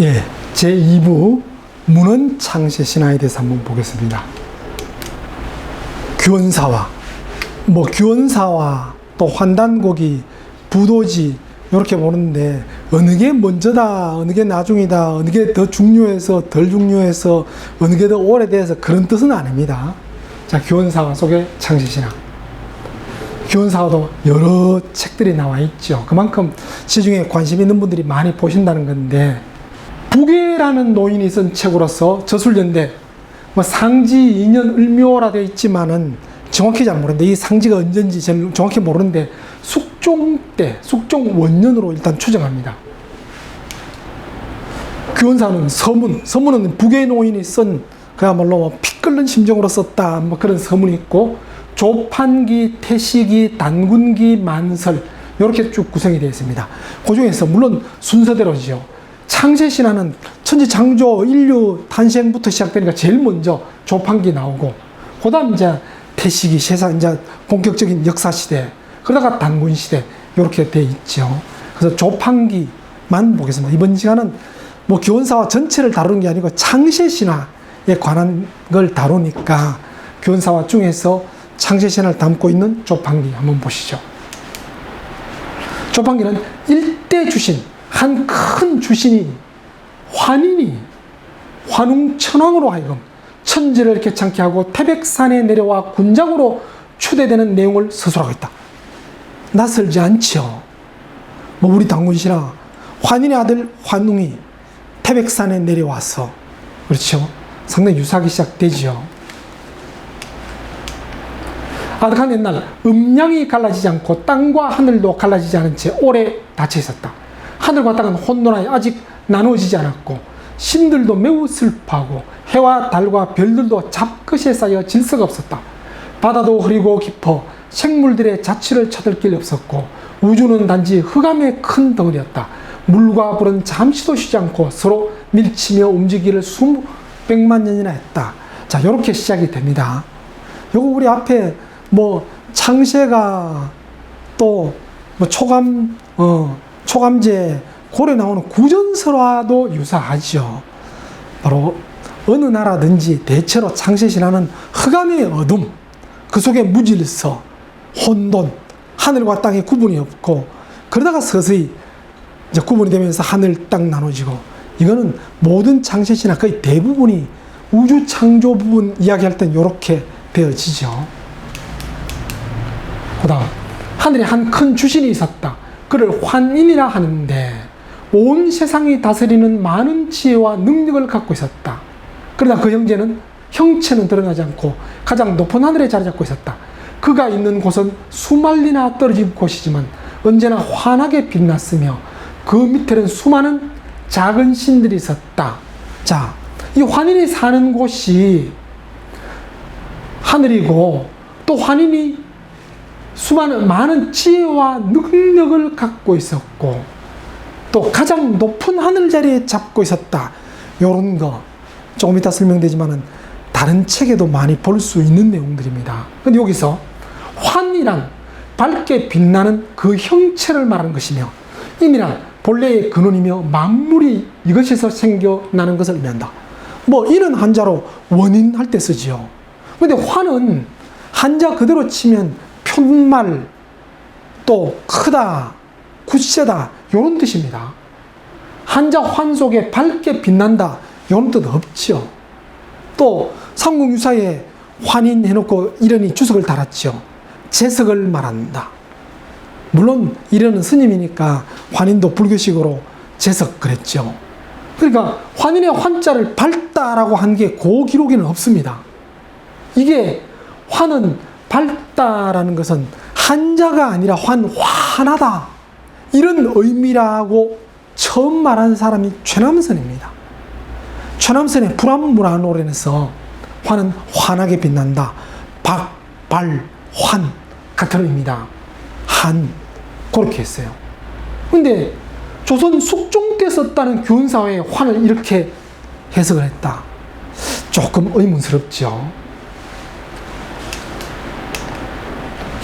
예, 제2부 문헌 창세 신화에 대해서 한번 보겠습니다. 규원사화, 규원사화, 또 환단고기, 부도지 이렇게 보는데 어느 게 먼저다, 어느 게 나중이다, 어느 게 더 중요해서 덜 중요해서 어느 게 더 오래돼서 그런 뜻은 아닙니다. 자, 규원사화 속의 창세 신화. 규원사화도 여러 책들이 나와 있죠. 그만큼 시중에 관심 있는 분들이 많이 보신다는 건데, 부계라는 노인이 쓴 책으로서 저술연대 상지 2년 을묘라 되어 있지만은 정확히 잘 모르는데, 이 상지가 언젠지 정확히 모르는데 숙종 때, 숙종 원년으로 일단 추정합니다. 규원사는 서문은 부계 노인이 쓴 그야말로 피 끓는 심정으로 썼다 그런 서문이 있고, 조판기, 태시기, 단군기, 만설 이렇게 쭉 구성이 되어 있습니다. 그 중에서 물론 순서대로죠. 창세신화는 천지창조, 인류 탄생부터 시작되니까 제일 먼저 조판기 나오고, 그 다음 이제 태시기, 이제 본격적인 역사시대, 그러다가 단군시대, 이렇게 돼 있죠. 그래서 조판기만 보겠습니다. 이번 시간은 규원사화 전체를 다루는 게 아니고 창세신화에 관한 걸 다루니까 규원사화 중에서 창세신화를 담고 있는 조판기 한번 보시죠. 조판기는 일대 주신, 한 큰 주신이 환웅천왕으로 하여금 천지를 개창케 하고 태백산에 내려와 군장으로 추대되는 내용을 서술하고 있다. 낯설지 않죠. 우리 단군신화, 환인의 아들 환웅이 태백산에 내려와서, 그렇죠, 상당히 유사하게 시작되죠. 아득한 옛날 음양이 갈라지지 않고 땅과 하늘도 갈라지지 않은 채 오래 닫혀 있었다. 하늘과 땅은 혼돈하여 아직 나누어지지 않았고, 신들도 매우 슬퍼하고 해와 달과 별들도 잡것에 쌓여 질서가 없었다. 바다도 흐리고 깊어 생물들의 자취를 찾을 길이 없었고, 우주는 단지 흑암의 큰 덩어리였다. 물과 불은 잠시도 쉬지 않고 서로 밀치며 움직이기를 수백만 년이나 했다. 자, 이렇게 시작이 됩니다. 요거 우리 앞에 창세가 또 초감제 고래 나오는 구전설화도 유사하죠. 바로 어느 나라든지 대체로 창세신화는 흑암의 어둠, 그 속에 무질서, 혼돈, 하늘과 땅의 구분이 없고, 그러다가 서서히 이제 구분이 되면서 하늘, 땅 나눠지고, 이거는 모든 창세신화 거의 대부분이 우주 창조 부분 이야기할 땐 이렇게 되어지죠. 그 다음, 하늘에 한 큰 주신이 있었다. 그를 환인이라 하는데, 온 세상이 다스리는 많은 지혜와 능력을 갖고 있었다. 그러나 그 형체는 드러나지 않고 가장 높은 하늘에 자리 잡고 있었다. 그가 있는 곳은 수만리나 떨어진 곳이지만 언제나 환하게 빛났으며, 그 밑에는 수많은 작은 신들이 있었다. 자, 이 환인이 사는 곳이 하늘이고, 또 환인이 많은 지혜와 능력을 갖고 있었고, 또 가장 높은 하늘 자리에 잡고 있었다. 요런 거 조금 이따 설명되지만은 다른 책에도 많이 볼 수 있는 내용들입니다. 근데 여기서 환이란 밝게 빛나는 그 형체를 말하는 것이며, 임이란 본래의 근원이며 만물이 이것에서 생겨나는 것을 의미한다. 이는 한자로 원인 할 때 쓰지요. 근데 환은 한자 그대로 치면 편말, 또 크다, 굳세다, 이런 뜻입니다. 한자 환 속에 밝게 빛난다, 이런 뜻 없죠. 또 삼국유사에 환인 해놓고 이런이 주석을 달았죠. 재석을 말한다. 물론 이런은 스님이니까 환인도 불교식으로 재석 그랬죠. 그러니까 환인의 환자를 밝다라고 한 게 그 기록에는 없습니다. 이게 환은 밝다라는 것은 한자가 아니라 환하다, 이런 의미라고 처음 말한 사람이 최남선입니다. 최남선의 불암문화 노래에서 환은 환하게 빛난다, 박, 발, 환 같은 의미다, 한, 그렇게 했어요. 근데 조선 숙종 때 썼다는 규원사화에 환을 이렇게 해석을 했다. 조금 의문스럽죠.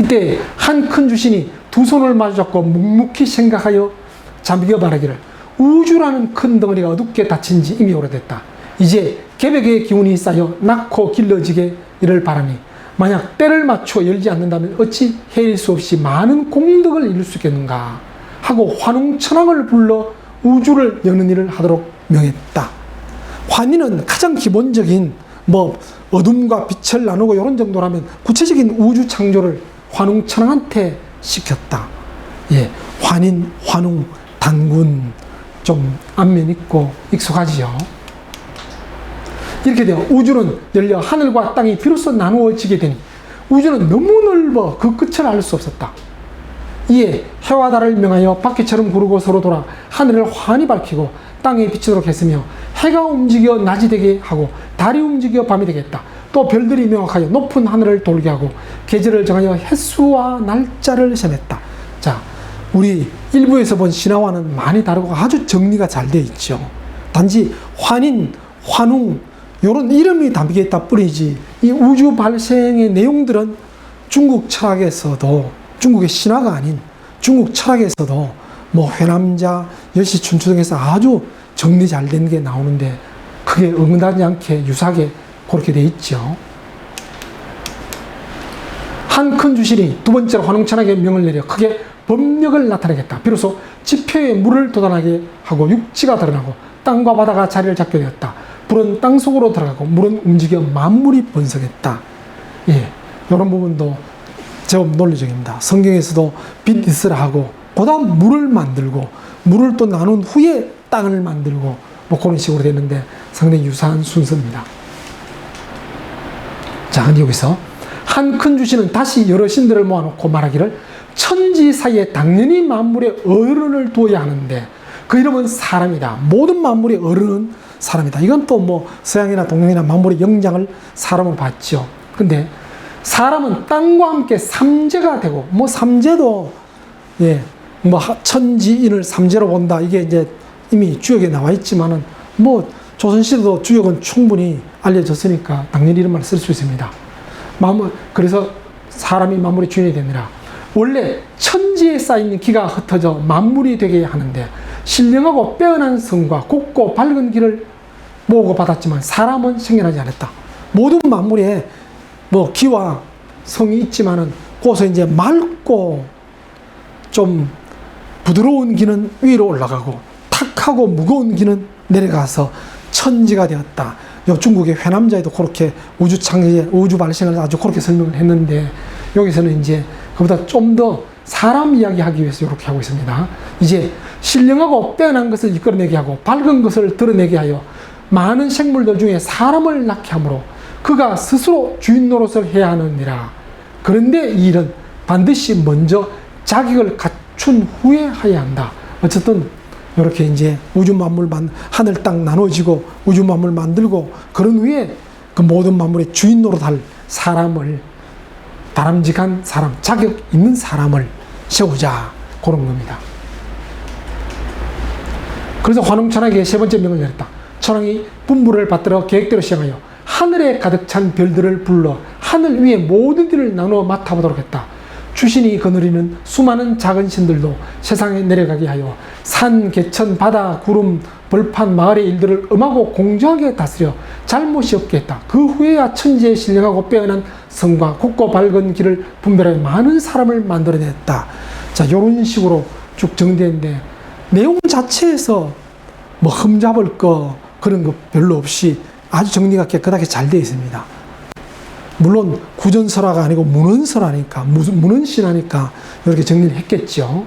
이때 한 큰 주신이 두 손을 마주잡고 묵묵히 생각하여 잠겨 말하기를 우주라는 큰 덩어리가 어둡게 닫힌 지 이미 오래됐다. 이제 개벽의 기운이 쌓여 낳고 길러지기를 바라니 만약 때를 맞춰 열지 않는다면 어찌 헤일 수 없이 많은 공덕을 이룰 수 있겠는가 하고 환웅천왕을 불러 우주를 여는 일을 하도록 명했다. 환희는 가장 기본적인 어둠과 빛을 나누고 이런 정도라면 구체적인 우주 창조를 환웅천왕한테 시켰다. 예, 환인, 환웅, 단군 좀 안면 있고 익숙하지요. 이렇게 되어 우주는 열려 하늘과 땅이 비로소 나누어지게 되니 우주는 너무 넓어 그 끝을 알 수 없었다. 이에 해와 달을 명하여 바퀴처럼 구르고 서로 돌아 하늘을 환히 밝히고 땅에 비치도록 했으며 해가 움직여 낮이 되게 하고 달이 움직여 밤이 되겠다. 또 별들이 명확하여 높은 하늘을 돌게 하고 계절을 정하여 햇수와 날짜를 정했다. 자, 우리 일부에서 본 신화와는 많이 다르고 아주 정리가 잘 되어 있죠. 단지 환인, 환웅 이런 이름이 담겨 있다 뿐이지 이 우주 발생의 내용들은 중국 철학에서도 중국의 신화가 아닌 중국 철학에서도 회남자, 여시춘추 등에서 아주 정리 잘 된 게 나오는데 그게 응답하지 않게 유사하게 그렇게 돼 있죠. 한 큰 주신이 두 번째로 환웅천왕에게 명을 내려 크게 법력을 나타내겠다. 비로소 지표에 물을 돋아나게 하고 육지가 드러나고 땅과 바다가 자리를 잡게 되었다. 불은 땅 속으로 들어가고 물은 움직여 만물이 번성했다. 예, 이런 부분도 제법 논리적입니다. 성경에서도 빛 있으라 하고 그다음 물을 만들고 물을 또 나눈 후에 땅을 만들고 그런 식으로 되는데 상당히 유사한 순서입니다. 자, 여기서 한 큰 주신은 다시 여러 신들을 모아놓고 말하기를 천지 사이에 당연히 만물의 어른을 두어야 하는데 그 이름은 사람이다. 모든 만물의 어른은 사람이다. 이건 또 서양이나 동양이나 만물의 영장을 사람으로 봤죠. 근데 사람은 땅과 함께 삼재가 되고 삼재도 천지인을 삼재로 본다. 이게 이제 이미 주역에 나와 있지만은 조선시대도 주역은 충분히 알려졌으니까 당연히 이런 말을 쓸 수 있습니다. 그래서 사람이 만물의 주인이 됩니다. 원래 천지에 쌓이는 기가 흩어져 만물이 되게 하는데 신령하고 빼어난 성과 곱고 밝은 길을 모으고 받았지만 사람은 생겨나지 않았다. 모든 만물에 기와 성이 있지만은 거기서 이제 맑고 좀 부드러운 기는 위로 올라가고 탁하고 무거운 기는 내려가서 천지가 되었다. 중국의 회남자에도 그렇게 우주 창제, 우주 발생을 아주 그렇게 설명을 했는데 여기서는 이제 그보다 좀 더 사람 이야기하기 위해서 이렇게 하고 있습니다. 이제 신령하고 빼어난 것을 이끌어내게 하고 밝은 것을 드러내게 하여 많은 생물들 중에 사람을 낳게 하므로 그가 스스로 주인 노릇을 해야 하느니라. 그런데 이 일은 반드시 먼저 자격을 갖춘 후에 해야 한다. 어쨌든 이렇게 이제 우주 만물 하늘 땅 나눠지고 우주 만물 만들고 그런 후에 그 모든 만물의 주인 노릇할 사람을 바람직한 사람, 자격 있는 사람을 세우자 그런 겁니다. 그래서 환웅천왕에게 세 번째 명을 내렸다. 천왕이 분부를 받들어 계획대로 시행하여 하늘에 가득 찬 별들을 불러 하늘 위에 모든 일을 나누어 맡아보도록 했다. 주신이 거느리는 수많은 작은 신들도 세상에 내려가게 하여 산, 개천, 바다, 구름, 벌판, 마을의 일들을 엄하고 공정하게 다스려 잘못이 없게 했다. 그 후에야 천지에 신령하고 빼어난 성과 곱고 밝은 길을 분별하여 많은 사람을 만들어냈다. 자, 이런 식으로 쭉 정리되는데 내용 자체에서 흠잡을 거 그런 거 별로 없이 아주 정리가 깨끗하게 잘 되어 있습니다. 물론 구전설화가 아니고 문헌설화니까 문헌신화니까 이렇게 정리를 했겠죠.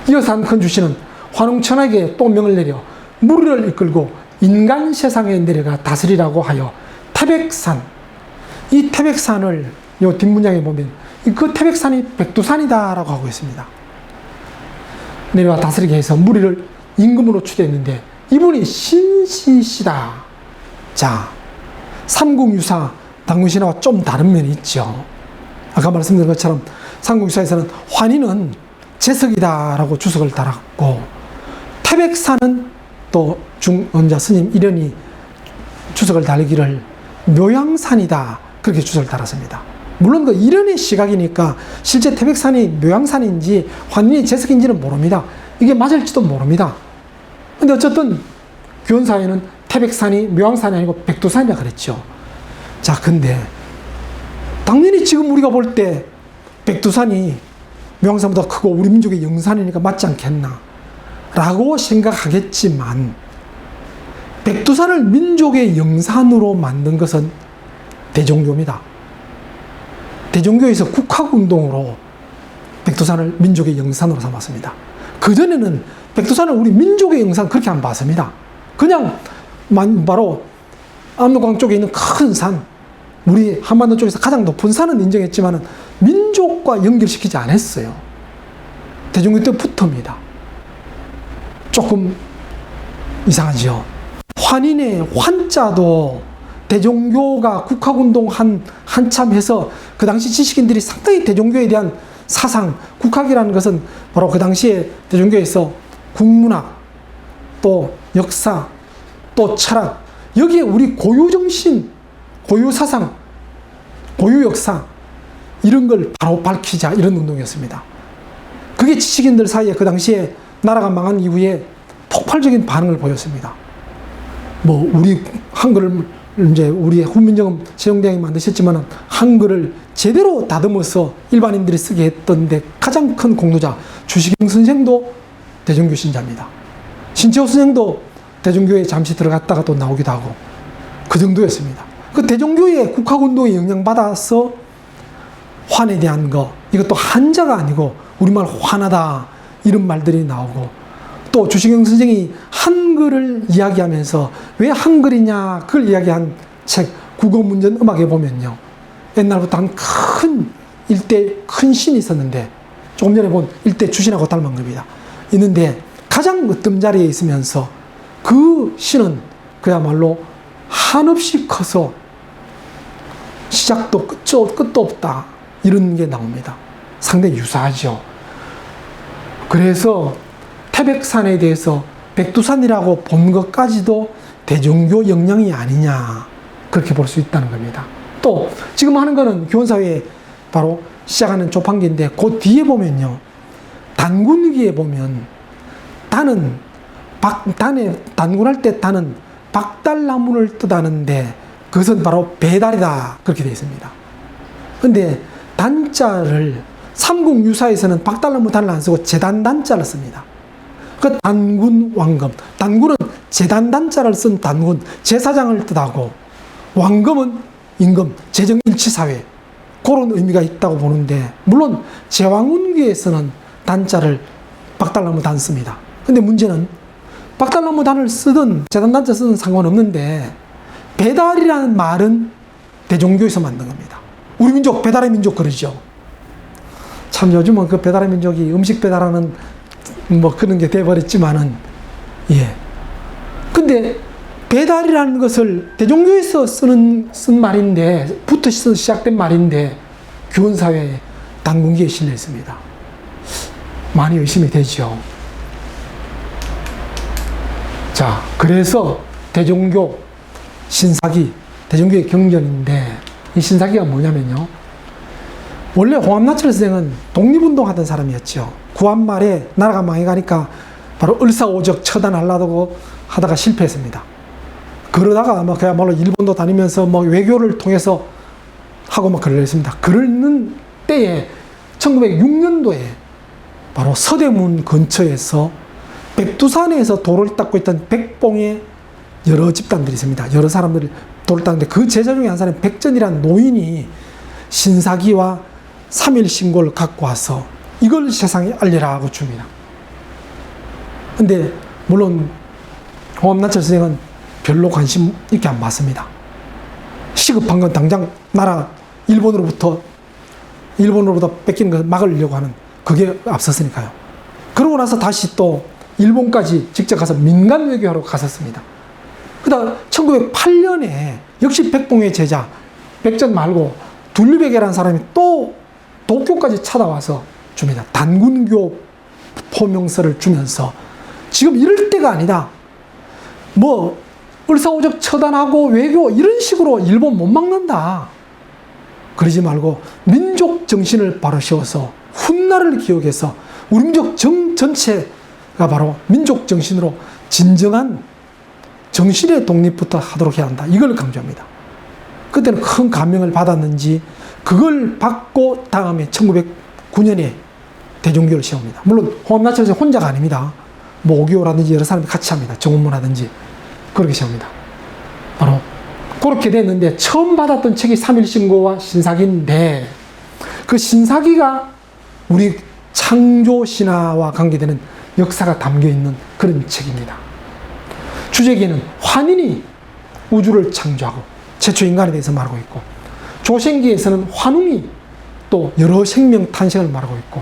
이어서 한 큰 주신은 환웅천왕에게 또 명을 내려 무리를 이끌고 인간 세상에 내려가 다스리라고 하여 태백산, 이 태백산을 요 뒷문장에 보면 그 태백산이 백두산이다라고 하고 있습니다. 내려와 다스리게 해서 무리를 임금으로 추대했는데 이분이 신시시다. 자, 삼국유사 당군신화와 좀 다른 면이 있죠. 아까 말씀드린 것처럼 삼국유사에서는 환희는 재석이다라고 주석을 달았고 태백산은 또 중언자 스님 일현이 주석을 달기를 묘양산이다 그렇게 주석을 달았습니다. 물론 그 이론의 시각이니까 실제 태백산이 묘양산인지 환인의 제석인지는 모릅니다. 이게 맞을지도 모릅니다. 근데 어쨌든 교원사에는 태백산이 묘양산이 아니고 백두산이라 그랬죠. 자, 근데 당연히 지금 우리가 볼 때 백두산이 묘양산보다 크고 우리 민족의 영산이니까 맞지 않겠나 라고 생각하겠지만, 백두산을 민족의 영산으로 만든 것은 대종교입니다. 대종교에서 국학운동으로 백두산을 민족의 영산으로 삼았습니다. 그전에는 백두산을 우리 민족의 영산 그렇게 안 봤습니다. 그냥 바로 압록강 쪽에 있는 큰 산, 우리 한반도 쪽에서 가장 높은 산은 인정했지만 민족과 연결시키지 않았어요. 대종교 때부터입니다. 조금 이상하죠. 환인의 환자도 대종교가 국학운동 한참 해서 그 당시 지식인들이 상당히 대종교에 대한 사상, 국학이라는 것은 바로 그 당시에 대종교에서 국문학, 또 역사, 또 철학, 여기에 우리 고유정신, 고유사상, 고유역사, 이런 걸 바로 밝히자, 이런 운동이었습니다. 그게 지식인들 사이에 그 당시에 나라가 망한 이후에 폭발적인 반응을 보였습니다. 뭐, 우리 한글을 이제 우리 훈민정음 세종대왕이 만드셨지만 한글을 제대로 다듬어서 일반인들이 쓰게 했던데 가장 큰 공로자 주시경 선생도 대종교 신자입니다. 신채호 선생도 대종교에 잠시 들어갔다가 또 나오기도 하고 그 정도였습니다. 그 대종교의 국학운동에 영향받아서 환에 대한 거, 이것도 한자가 아니고 우리말 환하다 이런 말들이 나오고, 또 주시경 선생이 한글을 이야기하면서 왜 한글이냐 그걸 이야기한 책 국어문전 음악에 보면요, 옛날부터 한 큰 일대 큰 신이 있었는데 조금 전에 본 일대 주신하고 닮은 겁니다. 있는데 가장 으뜸 자리에 있으면서 그 신은 그야말로 한없이 커서 시작도 끝도 없다 이런 게 나옵니다. 상당히 유사하죠. 그래서 태백산에 대해서 백두산이라고 본 것까지도 대종교 영향이 아니냐 그렇게 볼 수 있다는 겁니다. 또 지금 하는 거는 교원사회에 바로 시작하는 조판기인데 그 뒤에 보면요, 단군기에 보면 단은 단에 단군할 때 단은 박달나무를 뜻하는데 그것은 바로 배달이다 그렇게 되어 있습니다. 근데 단자를 삼국유사에서는 박달나무 단을 안 쓰고 재단단자를 씁니다. 그 단군 왕검, 단군은 재단단자를 쓴 단군, 제사장을 뜻하고, 왕검은 임금, 재정일치사회, 그런 의미가 있다고 보는데, 물론 제왕운기에서는 단자를 박달나무 단 씁니다. 근데 문제는 박달나무 단을 쓰든 재단단자 쓰든 상관없는데 배달이라는 말은 대종교에서 만든 겁니다. 우리 민족 배달의 민족 그러죠. 참 요즘은 그 배달의 민족이 음식 배달하는 뭐 그런 게 돼버렸지만은, 예. 근데 배달이라는 것을 대종교에서 쓴 말인데, 부터 시작된 말인데, 교원사회에 단군기에 실려 있습니다. 많이 의심이 되죠. 자, 그래서 대종교 신사기, 대종교의 경전인데, 이 신사기가 뭐냐면요, 원래 홍암나철 선생은 독립운동 하던 사람이었죠. 구한말에 나라가 망해가니까 바로 을사오적 처단하려고 하다가 실패했습니다. 그러다가 뭐 그야말로 일본도 다니면서 뭐 외교를 통해서 하고 막 그랬습니다. 그러는 때에 1906년도에 바로 서대문 근처에서 백두산에서 도를 닦고 있던 백봉의 여러 집단들이 있습니다. 여러 사람들이 도를 닦는데 그 제자 중에 한 사람이 백전이라는 노인이 신사기와 3일 신고를 갖고 와서 이걸 세상에 알리라 하고 줍니다. 근데 물론 홍암나철 선생은 별로 관심 있게 안 받습니다. 시급한 건 당장 나라 일본으로부터 뺏기는 걸 막으려고 하는 그게 앞섰으니까요. 그러고 나서 다시 또 일본까지 직접 가서 민간 외교하러 갔었습니다. 그다음 1908년에 역시 백봉의 제자 백전 말고 둘리백이라는 사람이 또 도쿄까지 찾아와서 줍니다. 단군교 포명서를 주면서 지금 이럴 때가 아니다. 뭐 을사오적 처단하고 외교 이런 식으로 일본 못 막는다. 그러지 말고 민족 정신을 바로 세워서 훗날을 기억해서 우리 민족 전체가 바로 민족 정신으로 진정한 정신의 독립부터 하도록 해야 한다. 이걸 강조합니다. 그때는 큰 감명을 받았는지 그걸 받고 다음에 1909년에 대종교를 세웁니다. 물론 호암나철 혼자가 아닙니다. 뭐 오기오라든지 여러 사람이 같이 합니다. 정원문하든지 그렇게 세웁니다. 바로 그렇게 됐는데 처음 받았던 책이 삼일신고와 신사기인데 그 신사기가 우리 창조신화와 관계되는 역사가 담겨있는 그런 책입니다. 주제기에는 환인이 우주를 창조하고 최초 인간에 대해서 말하고 있고, 조생기에서는 환웅이 또 여러 생명 탄생을 말하고 있고,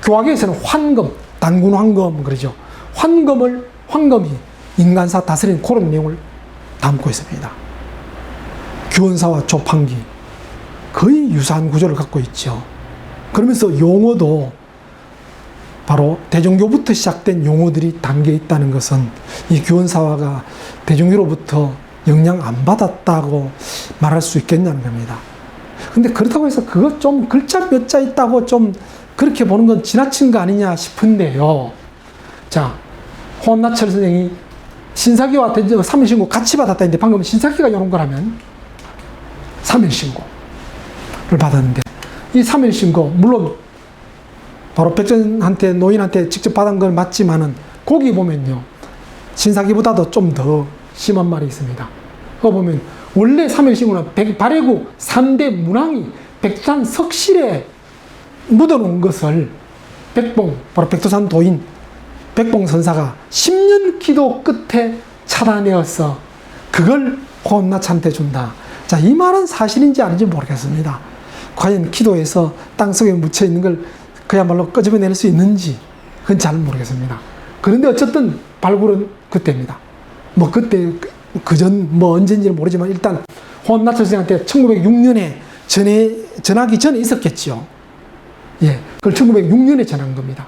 교화기에서는 환검, 단군 환검 그러죠. 환검이 인간사 다스리는 그런 내용을 담고 있습니다. 규원사와 조판기 거의 유사한 구조를 갖고 있죠. 그러면서 용어도 바로 대종교부터 시작된 용어들이 담겨 있다는 것은 이 규원사화가 대종교로부터 영향 안 받았다고 말할 수 있겠냐는 겁니다. 근데 그렇다고 해서 그거 좀 글자 몇 자 있다고 좀 그렇게 보는 건 지나친 거 아니냐 싶은데요. 자, 호암나철 선생이 신사기와 삼일신고 같이 받았다는데 방금 신사기가 이런 거라면 삼일신고를 받았는데, 이 삼일신고 물론 바로 백전한테 노인한테 직접 받은 건 맞지만은 거기 보면요 신사기보다도 좀 더 심한 말이 있습니다. 그거 보면 원래 삼일신고는 발해구 3대 문왕이 백두산 석실에 묻어놓은 것을 바로 백두산 도인 백봉선사가 10년 기도 끝에 찾아내어서 그걸 호암나차한테 준다. 자, 이 말은 사실인지 아닌지 모르겠습니다. 과연 기도에서 땅속에 묻혀있는 걸 그야말로 끄집어낼 수 있는지 그건 잘 모르겠습니다. 그런데 어쨌든 발굴은 그때입니다. 뭐 그때 그전 뭐 언제인지는 모르지만 일단 호암나철 선생한테 1906년에 전하기 전에 있었겠죠. 예, 그걸 1906년에 전한 겁니다.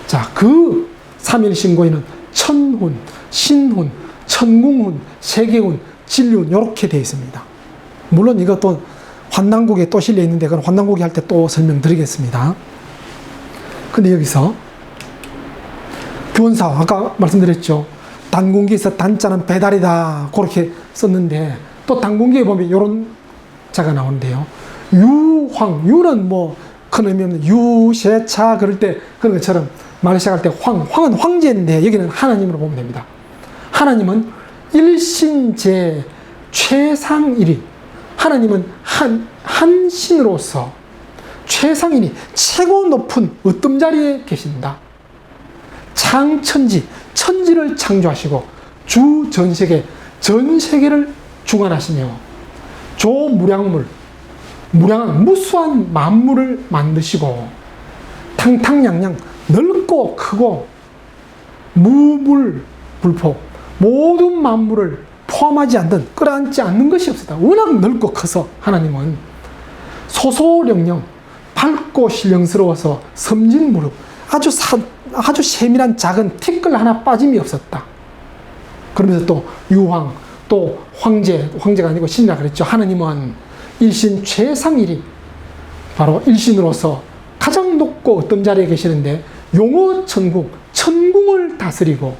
자, 그 삼일신고에는 천훈, 신훈, 천궁훈, 세계훈, 진륜 이렇게 되어 있습니다. 물론 이것도 환난국에 또 실려 있는데 그건 환난국이 할 때 또 설명드리겠습니다. 근데 여기서 규원사 아까 말씀드렸죠. 단군기에서 단자는 배달이다 그렇게 썼는데 또 단군기에 보면 이런 자가 나오는데요. 유는 뭐 큰 의미 없는 유세차 그럴 때 그런 것처럼 말을 시작할 때 황은 황제인데 여기는 하나님으로 보면 됩니다. 하나님은 일신제 최상일이, 하나님은 한 신으로서 최상인이 최고 높은 어떤 자리에 계신다. 창천지, 천지를 창조하시고 주 전세계를 주관하시며 무량한 무수한 만물을 만드시고 탕탕양양 넓고 크고 무물불포 모든 만물을 포함하지 않는 끌어안지 않는 것이 없었다. 워낙 넓고 커서 하나님은 소소령령 밝고 신령스러워서 섬진무렵 아주 세밀한 작은 티끌 하나 빠짐이 없었다. 그러면서 또 유황 또 황제가 아니고 신이라 그랬죠. 하나님은 일신 최상일이 바로 일신으로서 가장 높고 어떤 자리에 계시는데 천궁을 다스리고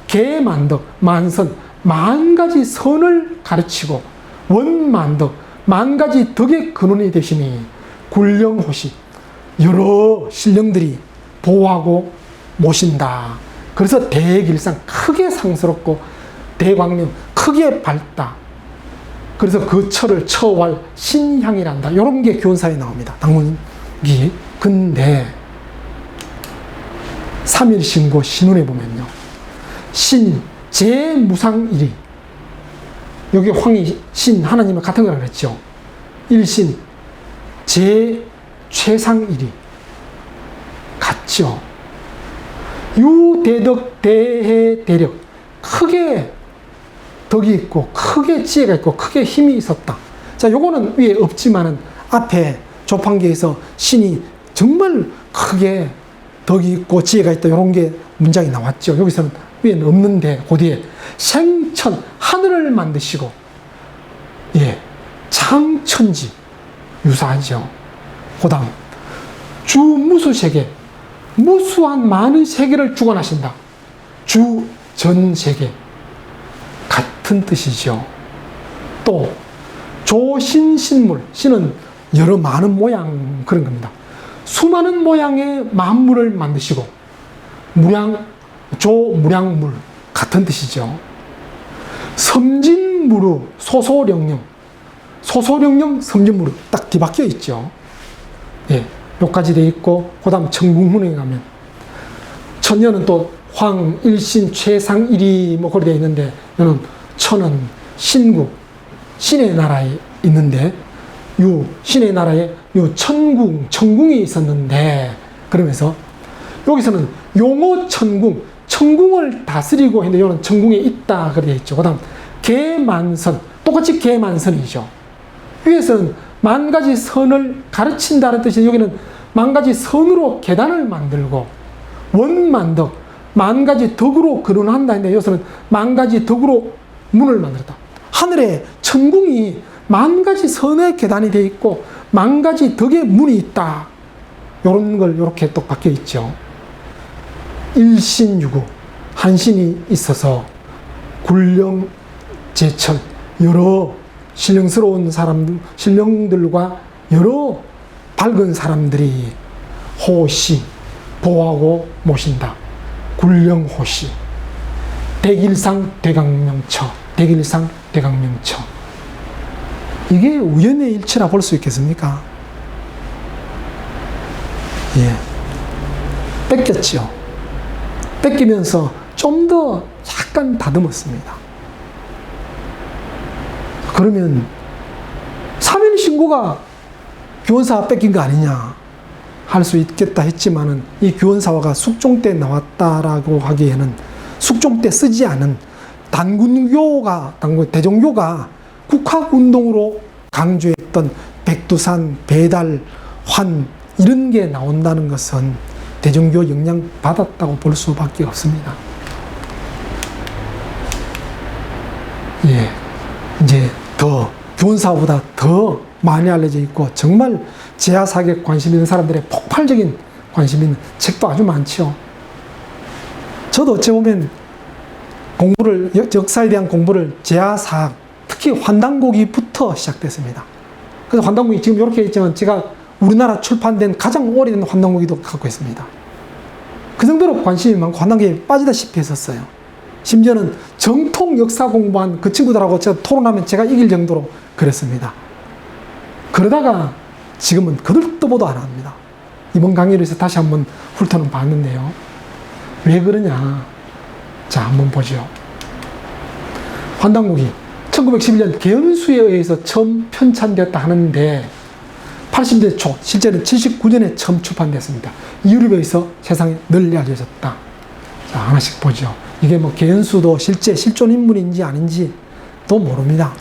계만덕, 만선, 만가지 선을 가르치고 원만덕, 만가지 덕의 근원이 되시니 굴령호시 여러 신령들이 보호하고 모신다. 그래서 대길상 크게 상스럽고 대광명 크게 밝다. 그래서 그 철을 처할 신향이란다. 이런 게 교훈사에 나옵니다. 당문기. 근데 삼일신고 신운에 보면요. 신, 제무상일이 여기 황이 신, 하나님은 같은 거라 그랬죠. 일신, 최상일이 같죠. 유대덕, 대해, 대력 크게 덕이 있고 크게 지혜가 있고 크게 힘이 있었다. 자, 요거는 위에 없지만은 앞에 조판기에서 신이 정말 크게 덕이 있고 지혜가 있다 이런 게 문장이 나왔죠. 여기서는 위에는 없는데 그 뒤에 생천 하늘을 만드시고 예 창천지 유사하죠. 그 다음, 주무수세계, 무수한 많은 세계를 주관하신다. 주 전 세계, 같은 뜻이죠. 또 조신신물, 신은 여러 많은 모양 그런 겁니다. 수많은 모양의 만물을 만드시고 조무량물 같은 뜻이죠. 섬진무루 소소령령, 소소령령 섬진무루 딱 뒤바뀌어 있죠. 예, 여기까지 돼 있고 그 다음 천궁문에 가면 천년은 또 황, 일신, 최상, 일이 뭐 그렇게 돼 있는데 이는 천은 신국, 신의 나라에 있는데 신의 나라에 천궁이 있었는데 그러면서 여기서는 용호천궁, 천궁을 다스리고 했는데 이거는 천궁에 있다 그렇게 있죠. 그 다음 계만선, 똑같이 계만선이죠. 위에서는 만 가지 선을 가르친다는 뜻이 여기는 만 가지 선으로 계단을 만들고 원만덕, 만 가지 덕으로 거론한다 했는데 여기서는 만 가지 덕으로 문을 만들었다. 하늘에 천궁이 만 가지 선의 계단이 되어 있고 만 가지 덕의 문이 있다. 이런 걸 이렇게 또 바뀌어 있죠. 일신유구, 한신이 있어서 굴령 제철, 여러 신령스러운 사람들, 신령들과 여러 밝은 사람들이 호시, 보하고 모신다. 굴령호시, 대길상 대강명처, 대길상 대강명처. 이게 우연의 일치라 볼 수 있겠습니까? 예. 뺏겼죠. 뺏기면서 좀 더 약간 다듬었습니다. 그러면 3일 신고가 교원사 뺏긴 거 아니냐 할 수 있겠다 했지만은 이 교원사화가 숙종 때 나왔다라고 하기에는 숙종 때 쓰지 않은 대종교가 국학운동으로 강조했던 백두산, 배달, 환 이런 게 나온다는 것은 대종교 영향 받았다고 볼 수밖에 없습니다. 예, 이제 더 교원사보다 더 많이 알려져 있고 정말 제야사학에 관심 있는 사람들의 폭발적인 관심 있는 책도 아주 많죠. 저도 어찌 보면 역사에 대한 공부를 제야사학, 특히 환단고기부터 시작됐습니다. 그래서 환단고기 지금 이렇게 있지만 제가 우리나라 출판된 가장 오래된 환단고기도 갖고 있습니다. 그 정도로 관심이 많고 환단고기에 빠지다시피 했었어요. 심지어는 정통 역사 공부한 그 친구들하고 제가 토론하면 제가 이길 정도로 그랬습니다. 그러다가 지금은 거들떠보도 안 합니다. 이번 강의를 해서 다시 한번 훑어는 봤는데요. 왜 그러냐? 자, 한번 보죠. 환단고기 1911년 개연수에 의해서 처음 편찬되었다 하는데 80년대 초, 실제는 79년에 처음 출판됐습니다. 유럽에서 세상에 널리 알려졌다. 자, 하나씩 보죠. 이게 뭐 개연수도 실제 실존 인물인지 아닌지도 모릅니다.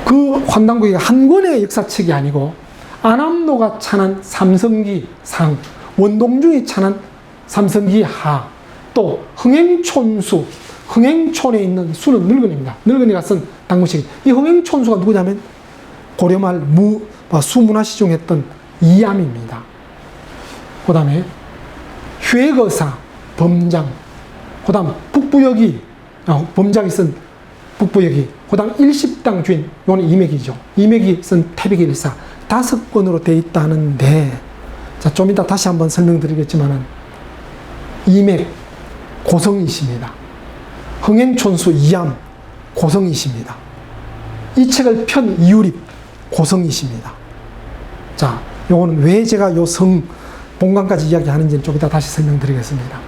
그 환단고기가 한 권의 역사책이 아니고 안암로가 찬한 삼성기 상, 원동중이 찬한 삼성기 하, 또 흥행촌수, 흥행촌에 있는 수는 늙은이입니다. 늙은이가 쓴 당구책. 이 흥행촌수가 누구냐면 고려말 수문화시 중에 했던 이암입니다. 그 다음에 회거사, 범장, 그 다음 북부여기, 범장이 쓴 북부여기, 그 다음 일십당 주인, 이건 이맥이죠. 이맥이 쓴 태백일사 5권으로 되어 있다는데, 자, 좀 이따 다시 한번 설명드리겠지만은, 이맥, 고성이십니다. 흥행촌수 이암, 고성이십니다. 이 책을 편 이유립, 고성이십니다. 자, 요거는 왜 제가 요 본관까지 이야기하는지는 좀 이따 다시 설명드리겠습니다.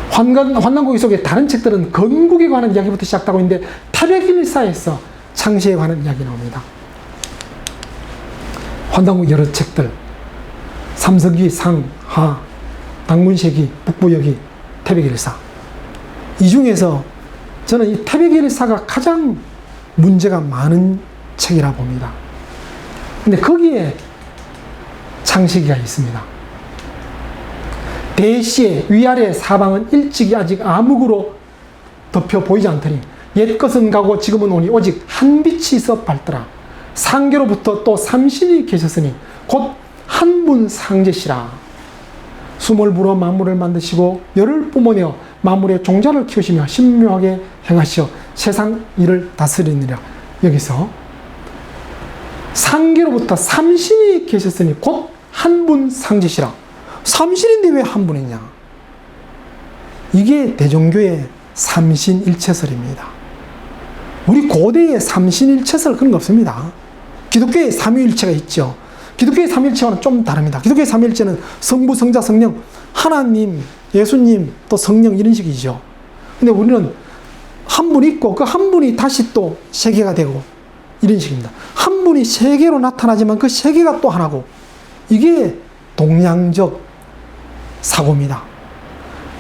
환단고기 속에 다른 책들은 건국에 관한 이야기부터 시작하고 있는데 태백일사에서 창시에 관한 이야기 나옵니다. 환단고기 여러 책들, 삼성기, 상, 하, 당문세기, 북부여기, 태백일사. 이 중에서 저는 이 태백일사가 가장 문제가 많은 책이라 봅니다. 근데 거기에 창시기가 있습니다. 대시의 위아래 사방은 일찍이 아직 암흑으로 덮여 보이지 않더니 옛 것은 가고 지금은 오니 오직 한 빛이 있어 밝더라. 상계로부터 또 삼신이 계셨으니 곧 한 분 상제시라. 숨을 불어 만물을 만드시고 열을 뿜어내어 만물의 종자를 키우시며 신묘하게 행하시어 세상 일을 다스리느라. 여기서 상계로부터 삼신이 계셨으니 곧 한 분 상제시라. 삼신인데 왜 한 분이냐? 이게 대종교의 삼신일체설입니다. 우리 고대의 삼신일체설 그런 거 없습니다. 기독교의 삼위일체가 있죠. 기독교의 삼위일체와는 좀 다릅니다. 기독교의 삼위일체는 성부, 성자, 성령, 하나님, 예수님, 또 성령 이런 식이죠. 근데 우리는 한 분 있고 그 한 분이 다시 또 세계가 되고 이런 식입니다. 한 분이 세계로 나타나지만 그 세계가 또 하나고, 이게 동양적 사고입니다.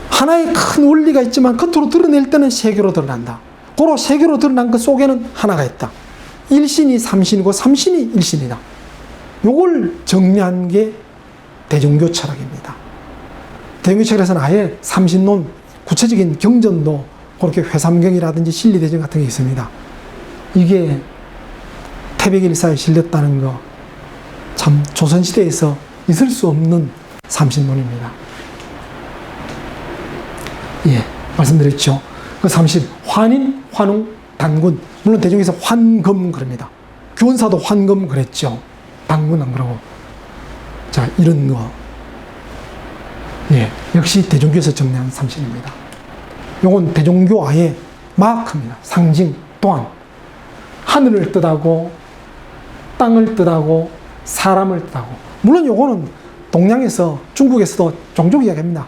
하나의 큰 원리가 있지만 겉으로 드러낼 때는 세계로 드러난다. 고로 세계로 드러난 그 속에는 하나가 있다. 일신이 삼신이고 삼신이 일신이다. 요걸 정리한 게 대종교 철학입니다. 대종교 철학에서는 아예 삼신론, 구체적인 경전도 그렇게 회삼경이라든지 실리대전 같은 게 있습니다. 이게 태백일사에 실렸다는 거, 참 조선시대에서 있을 수 없는 삼신론입니다. 예, 말씀드렸죠. 그 삼신, 환인, 환웅, 단군. 물론 대종에서 환금 그럽니다. 교원사도 환금 그랬죠. 단군 안 그러고. 자, 이런 거. 예, 역시 대종교에서 정리한 삼신입니다. 요건 대종교 아예 마크입니다. 상징 또한 하늘을 뜻하고 땅을 뜻하고 사람을 뜻하고, 물론 요거는 동양에서, 중국에서도 종종 이야기합니다.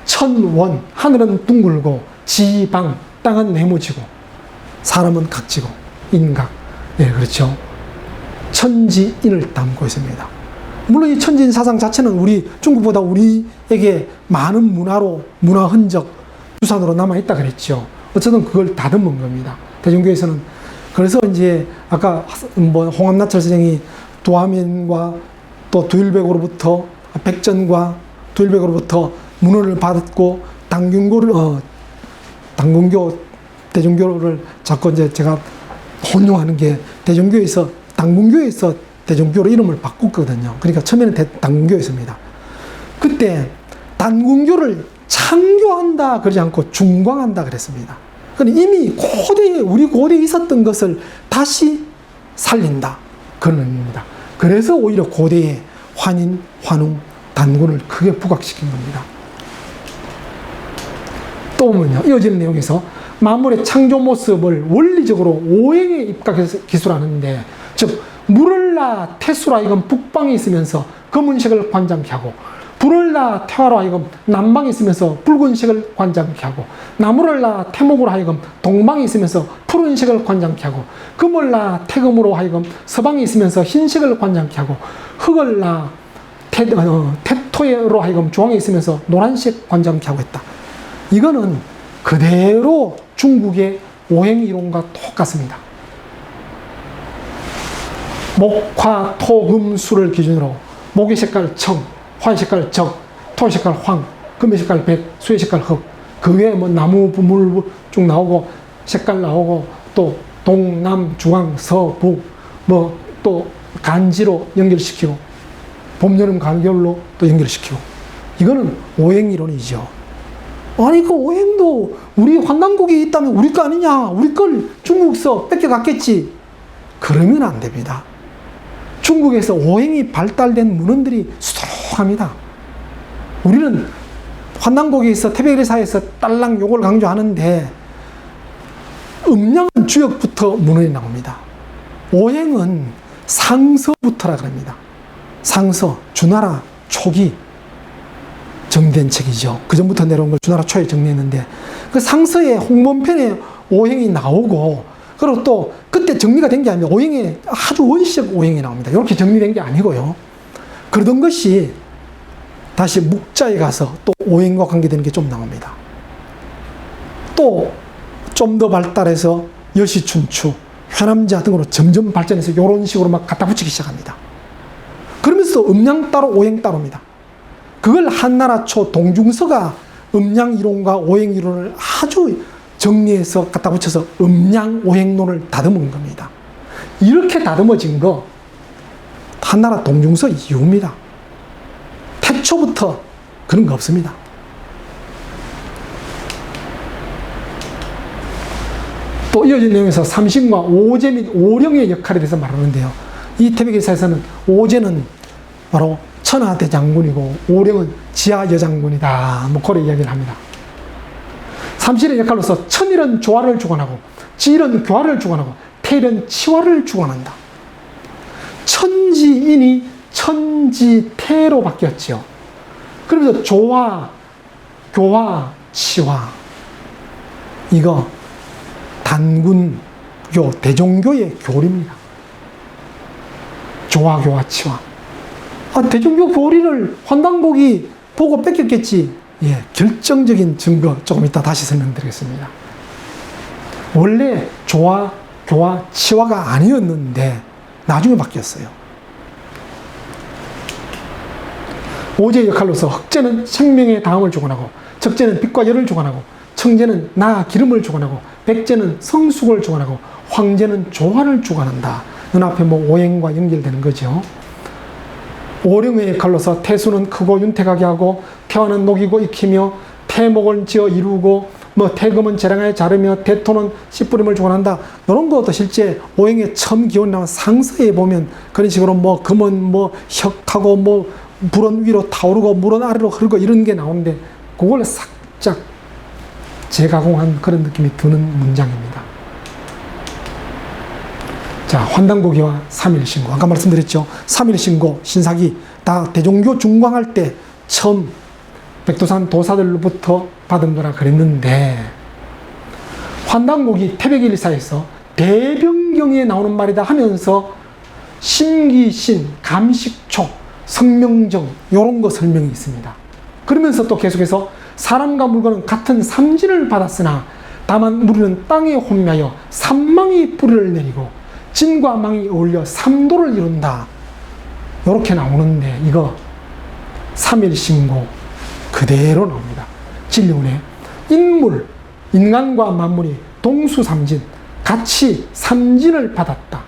천원, 하늘은 둥글고 지방, 땅은 네모지고 사람은 각지고 인각. 네, 그렇죠. 천지인을 담고 있습니다. 물론 이 천지인 사상 자체는 우리 중국보다 우리에게 많은 문화로, 문화 흔적, 유산으로 남아있다 그랬죠. 어쨌든 그걸 다듬은 겁니다. 대종교에서는. 그래서 이제 아까 뭐 홍암나철 선생이 도하민과 또 두일백으로부터, 백전과 두일백으로부터 문헌을 받았고 당균교, 대종교를 자꾸 이제 제가 혼용하는 게, 대종교에서, 당군교에서 대종교로 이름을 바꿨거든요. 그러니까 처음에는 당군교였습니다. 그때 단군교를 창교한다 그러지 않고 중광한다 그랬습니다. 그러니까 이미 고대에, 우리 고대에 있었던 것을 다시 살린다, 그런 의미입니다. 그래서 오히려 고대에 환인, 환웅, 단군을 크게 부각시킨 겁니다. 또 보면요, 이어지는 내용에서 만물의 창조 모습을 원리적으로 오행에 입각해서 기술하는데, 즉 물을 나 태수로 하여금 북방에 있으면서 검은색을 관장케 하고, 불을 나 태화로 하여금 남방에 있으면서 붉은색을 관장케 하고, 나무를 나 태목으로 하여금 동방에 있으면서 푸른색을 관장케 하고, 금을 나 태금으로 하여금 서방에 있으면서 흰색을 관장케 하고, 흙을 나 태토로 하여금 중앙에 있으면서 노란색 관장케 하고 했다. 이거는 그대로 중국의 오행 이론과 똑같습니다. 목, 화, 토, 금, 수를 기준으로 목의 색깔 청, 화의 색깔 적, 토의 색깔 황, 금의 색깔 백, 수의 색깔 흑. 그 외에 뭐 나무, 물 쭉 나오고 색깔 나오고, 또 동, 남, 중앙, 서, 북, 뭐 또 간지로 연결시키고, 봄, 여름, 가을로 또 연결시키고. 이거는 오행 이론이죠. 아니 그 오행도 우리 환단국에 있다면 우리 거 아니냐, 우리 걸 중국에서 뺏겨갔겠지, 그러면 안 됩니다. 중국에서 오행이 발달된 문헌들이 수두룩합니다. 우리는 환단국에서 태백일사에서 딸랑 요걸 강조하는데, 음양은 주역부터 문헌이 나옵니다. 오행은 상서부터라 그럽니다. 상서, 주나라 초기 정리된 책이죠. 그 전부터 내려온 걸 주나라 초에 정리했는데, 그 상서의 홍범편에 오행이 나오고, 그리고 또 그때 정리가 된 게 아니라 오행에 아주 원시적 오행이 나옵니다. 이렇게 정리된 게 아니고요. 그러던 것이 다시 묵자에 가서 또 오행과 관계되는 게 좀 나옵니다. 또 좀 더 발달해서 여시춘추, 회남자 등으로 점점 발전해서 이런 식으로 막 갖다 붙이기 시작합니다. 그러면서 음양 따로 오행 따로입니다. 그걸 한나라 초 동중서가 음양 이론과 오행 이론을 아주 정리해서 갖다 붙여서 음양오행론을 다듬은 겁니다. 이렇게 다듬어진 거 한나라 동중서 이후입니다. 태초부터 그런 거 없습니다. 또 이어진 내용에서 삼신과 오제 및 오령의 역할에 대해서 말하는데요. 이 태백일사에서는 오제는 바로 천하대장군이고 오령은 지하여장군이다. 뭐 그런 이야기를 합니다. 삼신의 역할로서 천일은 조화를 주관하고 지일은 교화를 주관하고 태일은 치화를 주관한다. 천지인이 천지태로 바뀌었지요. 그러면서 조화, 교화, 치화 이거 단군교, 대종교의 교리입니다. 조화, 교화, 치화. 대종교 교리를 환단곡이 보고 뺏겼겠지. 예, 결정적인 증거 조금 이따 다시 설명드리겠습니다. 원래 조화, 교화, 치화가 아니었는데 나중에 바뀌었어요. 오제의 역할로서 흑제는 생명의 다음을 주관하고 적제는 빛과 열을 주관하고 청제는 나 기름을 주관하고 백제는 성숙을 주관하고 황제는 조화를 주관한다. 눈앞에 뭐 오행과 연결되는 거죠. 오령의 역할로서 태수는 크고 윤택하게 하고 태화는 녹이고 익히며 태목을 지어 이루고 뭐 태금은 재량하여 자르며 대토는 씨뿌림을 주관한다. 이런 것도 실제 오행의 처음 기원 나온 상서에 보면 그런 식으로 뭐 금은 뭐 혁하고 뭐 물은 위로 타오르고 물은 아래로 흐르고 이런 게 나오는데 그걸 살짝 재가공한 그런 느낌이 드는 문장입니다. 자, 환단고기와 삼일신고. 아까 말씀드렸죠. 삼일신고, 신사기 다 대종교 중광할 때 처음 백두산 도사들로부터 받은 거라 그랬는데 환단고기 태백일사에서 대변경에 나오는 말이다 하면서 심기신, 감식촉, 성명정 이런 거 설명이 있습니다. 그러면서 또 계속해서 사람과 물건은 같은 삼진을 받았으나 다만 우리는 땅에 혼미하여 삼망이 뿌리를 내리고 진과 망이 어울려 삼도를 이룬다. 이렇게 나오는데 이거 삼일신고 그대로 나옵니다. 진리운에 인물, 인간과 만물이 동수삼진 같이 삼진을 받았다.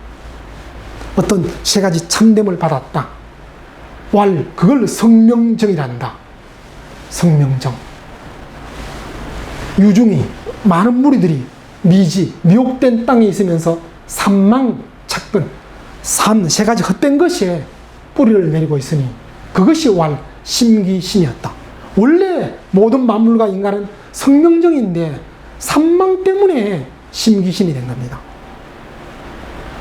어떤 세 가지 참됨을 받았다. 왈 그걸 성명정이란다. 성명정. 유중이 많은 무리들이 미지, 미혹된 땅에 있으면서 삼망착근, 세 가지 헛된 것에 뿌리를 내리고 있으니 그것이 왈 심기신이었다. 원래 모든 만물과 인간은 성명정인데 삼망 때문에 심기신이 된 겁니다.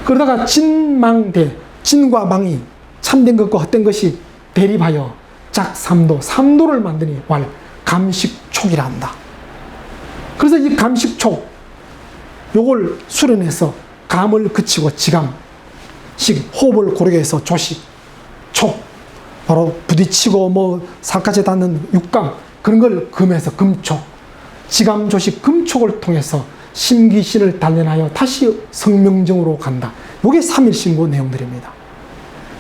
그러다가 진망대, 진과 망이 참된 것과 헛된 것이 대립하여 작삼도, 삼도를 만드니 왈 감식촉이라 한다. 그래서 이 감식촉 요걸 수련해서 감을 그치고 지감, 식, 호흡을 고르게 해서 조식, 촉, 바로 부딪히고 뭐 살갗에 닿는 육감, 그런 걸 금해서 금촉, 지감, 조식, 금촉을 통해서 심기신을 단련하여 다시 성명정으로 간다. 요게 삼일신고 내용들입니다.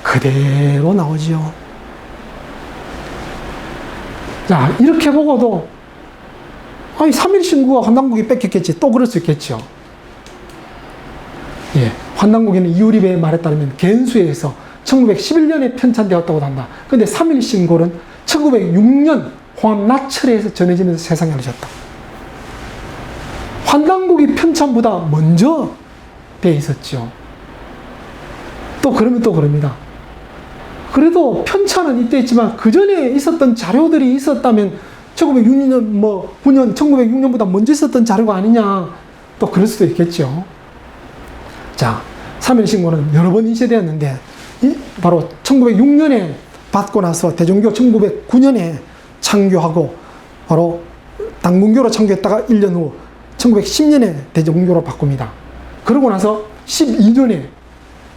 그대로 나오지요. 자, 이렇게 보고도 아니 삼일신고가 환단고기 뺏겼겠지. 또 그럴 수 있겠죠. 예, 환단고기는 이유리배의 말에 따르면 갠수에서 1911년에 편찬되었다고 한다. 근데 삼일신고는 1906년 홍합 나철에서 전해지면서 세상에 알려졌다. 환단고기 편찬보다 먼저 돼 있었죠. 또 그러면 또 그럽니다. 그래도 편찬은 이때 있지만 그 전에 있었던 자료들이 있었다면 1906년 뭐 9년 1906년보다 먼저 있었던 자료가 아니냐, 또 그럴 수도 있겠죠. 자, 삼일신고는 여러 번 인쇄되었는데 바로 1906년에 받고 나서 대종교 1909년에 창교하고 바로 당군교로 창교했다가 1년 후 1910년에 대종교로 바꿉니다. 그러고 나서 12년에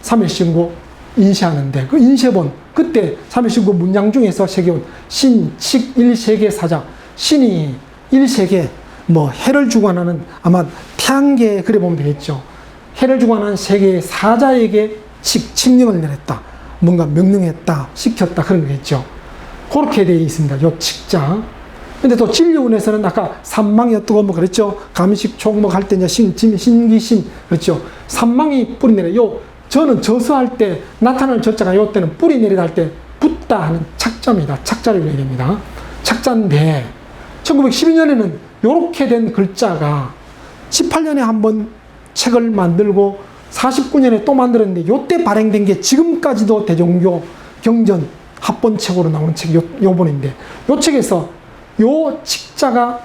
삼일신고 인쇄하는데 그 인쇄본, 그때 삼일신고 문장 중에서 새겨온 신, 칙, 일세계 사자, 신이 일세계 뭐 해를 주관하는 아마 태양계에 그래 보면 되겠죠. 해를 주관하는 세계의 사자에게 칙령을 내렸다. 뭔가 명령했다, 시켰다, 그런 거겠죠. 그렇게 되어 있습니다. 요 칙자. 근데 또 진리운에서는 아까 산망이 어떻고 뭐 그랬죠. 감식촉 뭐 할 때 이제 신기신 그렇죠. 산망이 뿌리 내려. 저는 저서할 때 나타나는 저자가 요 때는 뿌리 내리다 할 때 붙다 하는 착자입니다. 착자를 얘기합니다. 착자인데 1912년에는 요렇게 된 글자가 18년에 한번 책을 만들고 49년에 또 만들었는데 요때 발행된 게 지금까지도 대종교 경전 합본책으로 나오는 책이 요번인데 요 책에서 요 칙자가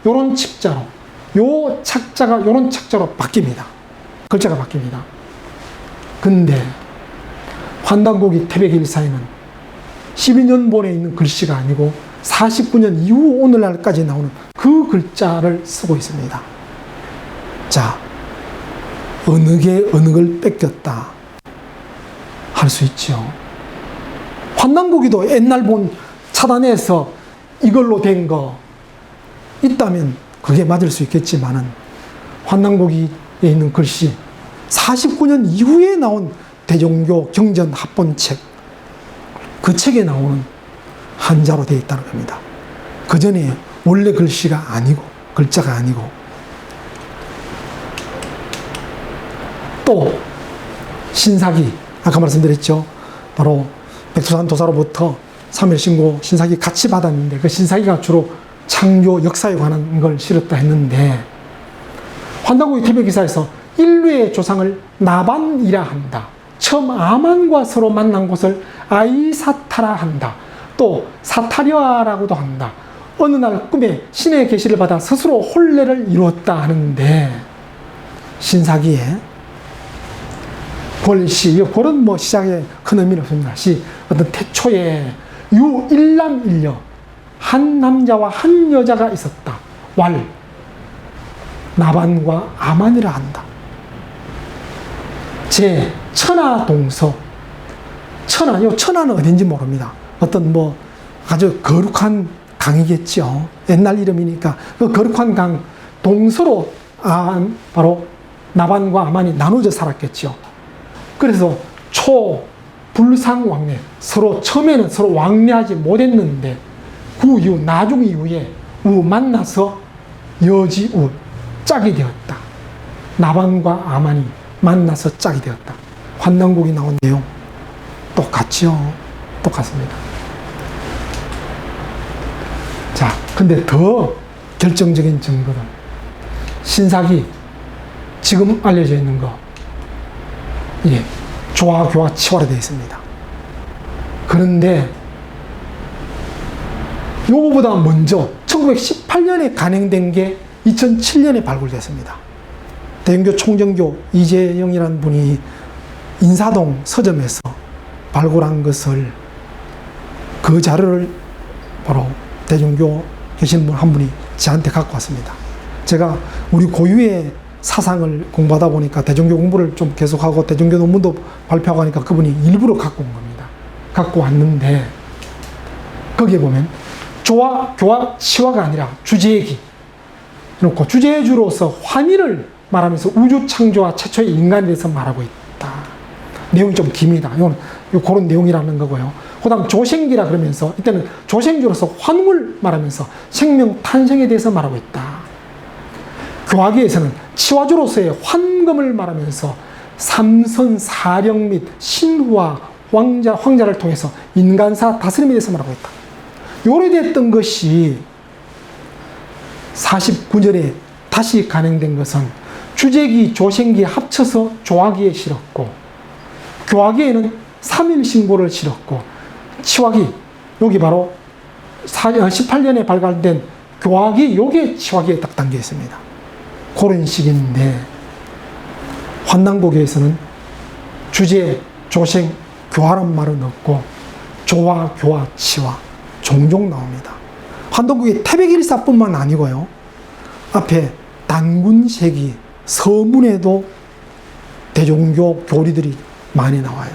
요런 칙자로 요 착자가 요런 착자로 바뀝니다. 글자가 바뀝니다. 근데 환단고기 태백일사에는 12년본에 있는 글씨가 아니고 49년 이후 오늘날까지 나오는 그 글자를 쓰고 있습니다. 자, 어느 게 어느 걸 뺏겼다 할 수 있죠. 환단고기도 옛날 본 차단해서 이걸로 된 거 있다면 그게 맞을 수 있겠지만은 환단고기에 있는 글씨 49년 이후에 나온 대종교 경전 합본책 그 책에 나오는 한자로 되어 있다는 겁니다. 그 전에 원래 글씨가 아니고 글자가 아니고 또 신사기 아까 말씀드렸죠. 바로 백두산 도사로부터 3.1신고 신사기 같이 받았는데 그 신사기가 주로 창조 역사에 관한 걸 실었다 했는데 환단고기 태백기사에서 인류의 조상을 나반이라 한다. 처음 아만과 서로 만난 곳을 아이사타라 한다. 또 사타려라고도 한다. 어느 날 꿈에 신의 계시를 받아 스스로 혼례를 이루었다 하는데 신사기에 골시, 골은 뭐 시작에 큰 의미는 없습니다. 시 어떤 태초에 유일남일녀 한 남자와 한 여자가 있었다. 왈 나반과 아만이라 한다. 제 천하동서 천하는 어딘지 모릅니다. 어떤 뭐 아주 거룩한 강이겠죠. 옛날 이름이니까 그 거룩한 강 동서로 바로 나반과 아만이 나눠져 살았겠죠. 그래서 불상왕래 서로 처음에는 서로 왕래하지 못했는데 그 이후 나중 이후에 만나서 여지우 짝이 되었다. 나반과 아만이 만나서 짝이 되었다. 환단고기 나온 내용 똑같죠. 똑같습니다. 자, 근데 더 결정적인 증거는 신사기 지금 알려져 있는 거 조화, 교화, 치화로 되어 있습니다. 그런데 요거보다 먼저 1918년에 간행된 게 2007년에 발굴됐습니다. 대형교 총정교 이재영이라는 분이 인사동 서점에서 발굴한 것을 그 자료를 바로 대종교 계신 분 한 분이 저한테 갖고 왔습니다. 제가 우리 고유의 사상을 공부하다 보니까 대종교 공부를 좀 계속하고 대종교 논문도 발표하고 하니까 그분이 일부러 갖고 온 겁니다. 갖고 왔는데 거기에 보면 조화, 교화, 치화가 아니라 주제기 놓고 주제주로서 환희를 말하면서 우주 창조와 최초의 인간에 대해서 말하고 있다. 내용이 좀 깁니다. 이건 그런 내용이라는 거고요. 그 다음 조생기라 그러면서 이때는 조생주로서 환웅을 말하면서 생명 탄생에 대해서 말하고 있다. 교화기에서는 치화주로서의 환금을 말하면서 삼선 사령 및 신후와 황자를 통해서 인간사 다스림에 대해서 말하고 있다. 요래됐던 것이 49년에 다시 간행된 것은 주제기, 조생기 합쳐서 조화기에 실었고 교화기에는 3일 신고를 실었고 치화기, 여기 바로 18년에 발간된 교화기, 요게 치화기에 딱 담겨 있습니다. 그런 식인데 환단고기에서는 주제, 조생, 교화란 말은 없고 조화, 교화, 치화 종종 나옵니다. 환단고기 태백일사뿐만 아니고요. 앞에 단군세기, 서문에도 대종교 교리들이 많이 나와요.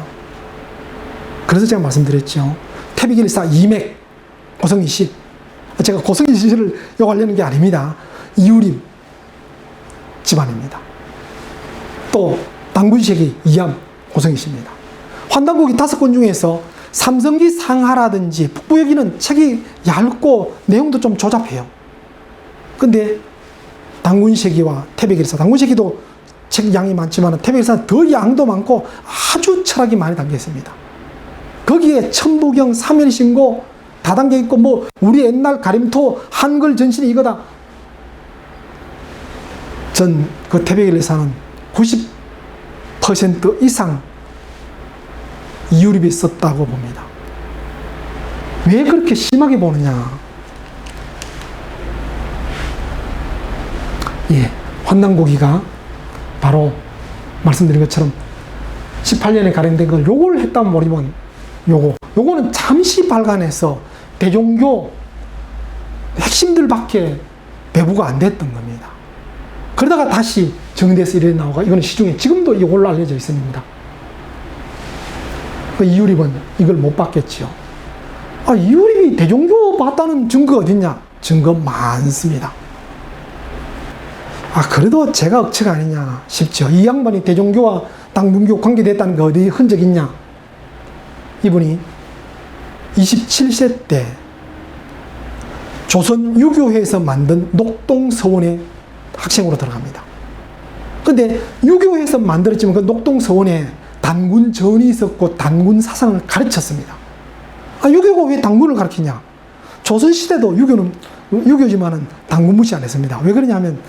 그래서 제가 말씀드렸죠. 태백일사 이맥, 고성이시. 제가 고성이시를 욕하려는 게 아닙니다. 이유림 집안입니다. 또 단군세기 이암 고성이시입니다. 환단고기 5권 중에서 삼성기 상하라든지 북부여기는 책이 얇고 내용도 좀 조잡해요. 근데 단군세기와 태백일사, 단군세기도 책 양이 많지만 태백일사는 더 양도 많고 아주 철학이 많이 담겨 있습니다. 거기에 천부경, 삼일신고 다 담겨 있고, 뭐 우리 옛날 가림토 한글 전신이 이거다. 전 그 태백일사는 90% 이상 이유립이 썼다고 봅니다. 왜 그렇게 심하게 보느냐? 예, 환단고기가 바로 말씀드린 것처럼 18년에 가림된 걸 요걸 했다면 모르지만 요거는 잠시 발간해서 대종교 핵심들밖에 배부가 안 됐던 겁니다. 그러다가 다시 정대에서 이래 나오가, 이거는 시중에 지금도 이걸로 알려져 있습니다. 그 이유립은 이걸 못 봤겠지요. 아, 이유립이 대종교 봤다는 증거 어딨냐? 증거 많습니다. 아, 그래도 제가 억체가 아니냐 싶죠. 이 양반이 대종교와 당군교 관계됐다는 게 어디 흔적 있냐? 이분이 27세 때 조선 유교회에서 만든 녹동서원에 학생으로 들어갑니다. 근데 유교회에서 만들었지만 그 녹동서원에 단군전이 있었고 단군 사상을 가르쳤습니다. 아, 유교가 왜 단군을 가르치냐? 조선시대도 유교지만은 단군 무시 안 했습니다. 왜 그러냐면,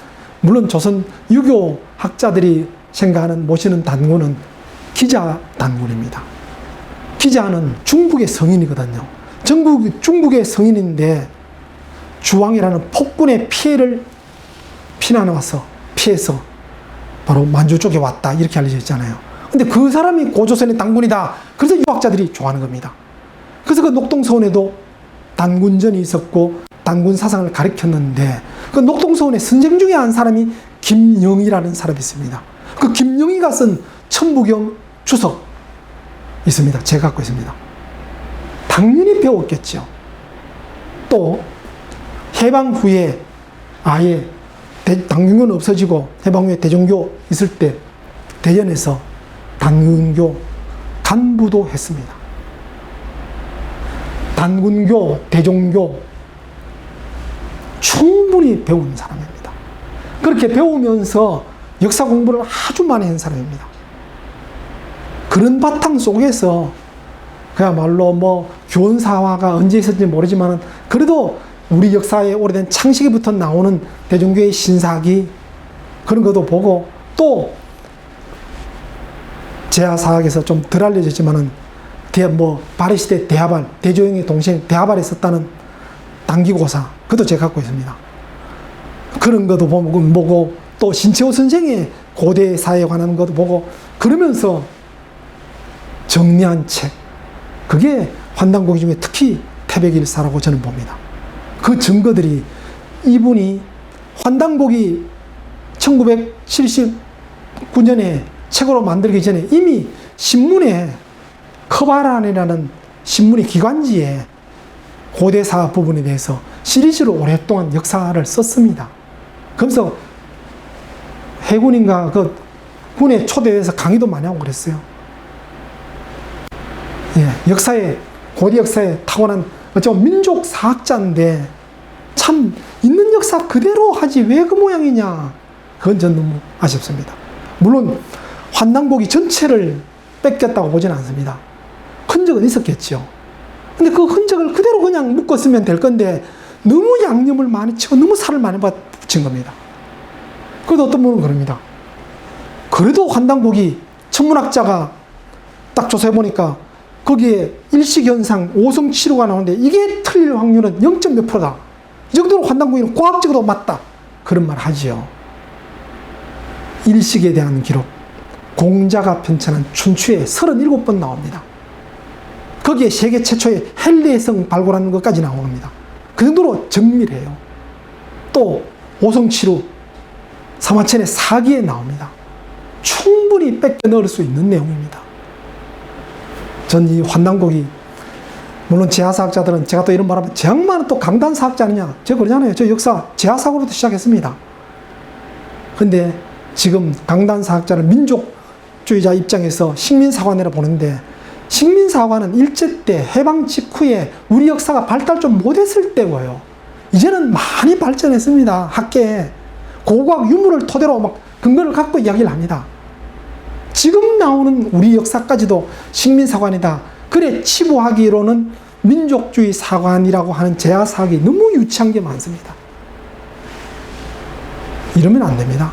물론 조선 유교 학자들이 생각하는 모시는 단군은 기자 단군입니다. 기자는 중국의 성인이거든요. 중국의 성인인데 주왕이라는 폭군의 피해를 피해서 바로 만주 쪽에 왔다, 이렇게 알려져 있잖아요. 근데 그 사람이 고조선의 단군이다. 그래서 유학자들이 좋아하는 겁니다. 그래서 그 녹동서원에도 단군전이 있었고 단군 사상을 가르쳤는데, 그 녹동서원의 선생 중에 한 사람이 김영희라는 사람이 있습니다. 그 김영희가 쓴 천부경 주석 있습니다. 제가 갖고 있습니다. 당연히 배웠겠죠. 또 해방 후에 아예 단군교는 없어지고 해방 후에 대종교 있을 때 대전에서 단군교 간부도 했습니다. 단군교, 대종교 충분히 배운 사람입니다. 그렇게 배우면서 역사 공부를 아주 많이 한 사람입니다. 그런 바탕 속에서 그야말로 뭐 교원사화가 언제 있었는지 모르지만 그래도 우리 역사에 오래된 창시기부터 나오는 대종교의 신사기 그런 것도 보고, 또 제하사학에서 좀 덜 알려졌지만은 바레시대 대하발, 대조영의 동생 대하발에 썼다는 단기고사, 그것도 제가 갖고 있습니다. 그런 것도 보고 또 신채호 선생의 고대 사회에 관한 것도 보고, 그러면서 정리한 책, 그게 환단고기 중에 특히 태백일사라고 저는 봅니다. 그 증거들이, 이분이 환단고기 1979년에 책으로 만들기 전에 이미 신문에 커바란이라는 신문의 기관지에 고대사 부분에 대해서 시리즈로 오랫동안 역사를 썼습니다. 그러면서 해군인가 그 군에 초대해서 강의도 많이 하고 그랬어요. 예, 고대 역사에 타고난 어쩌면 민족 사학자인데 참 있는 역사 그대로 하지 왜 그 모양이냐, 그건 전 너무 아쉽습니다. 물론 환단고기 전체를 뺏겼다고 보지는 않습니다. 흔적은 있었겠죠. 근데 그 흔적을 그대로 그냥 묶었으면 될 건데 너무 양념을 많이 치고 너무 살을 많이 붙인 겁니다. 그래도 어떤 분은 그럽니다. 그래도 환단고기 천문학자가 딱 조사해보니까 거기에 일식현상, 오성치료가 나오는데 이게 틀릴 확률은 0. 몇 %다. 이 정도로 환단고기는 과학적으로 맞다. 그런 말 하지요. 일식에 대한 기록, 공자가 편찬한 춘추에 37번 나옵니다. 거기에 세계 최초의 헬레성 발굴하는 것까지 나옵니다. 그 정도로 정밀해요. 또 오성치루, 사마천의 사기에 나옵니다. 충분히 뺏겨 넣을 수 있는 내용입니다. 전 이 환단고기, 물론 제하사학자들은, 제가 또 이런 말하면 제 양반은 또 강단사학자 아니냐, 제가 그러잖아요. 저 역사 제하사학으로부터 시작했습니다. 근데 지금 강단사학자를 민족주의자 입장에서 식민사관이라 보는데 식민사관은 일제 때 해방 직후에 우리 역사가 발달 좀 못했을 때고요. 이제는 많이 발전했습니다. 학계에 고고학 유물을 토대로 막 근거를 갖고 이야기를 합니다. 지금 나오는 우리 역사까지도 식민사관이다. 그래 치부하기로는 민족주의 사관이라고 하는 제야사학이 너무 유치한 게 많습니다. 이러면 안 됩니다.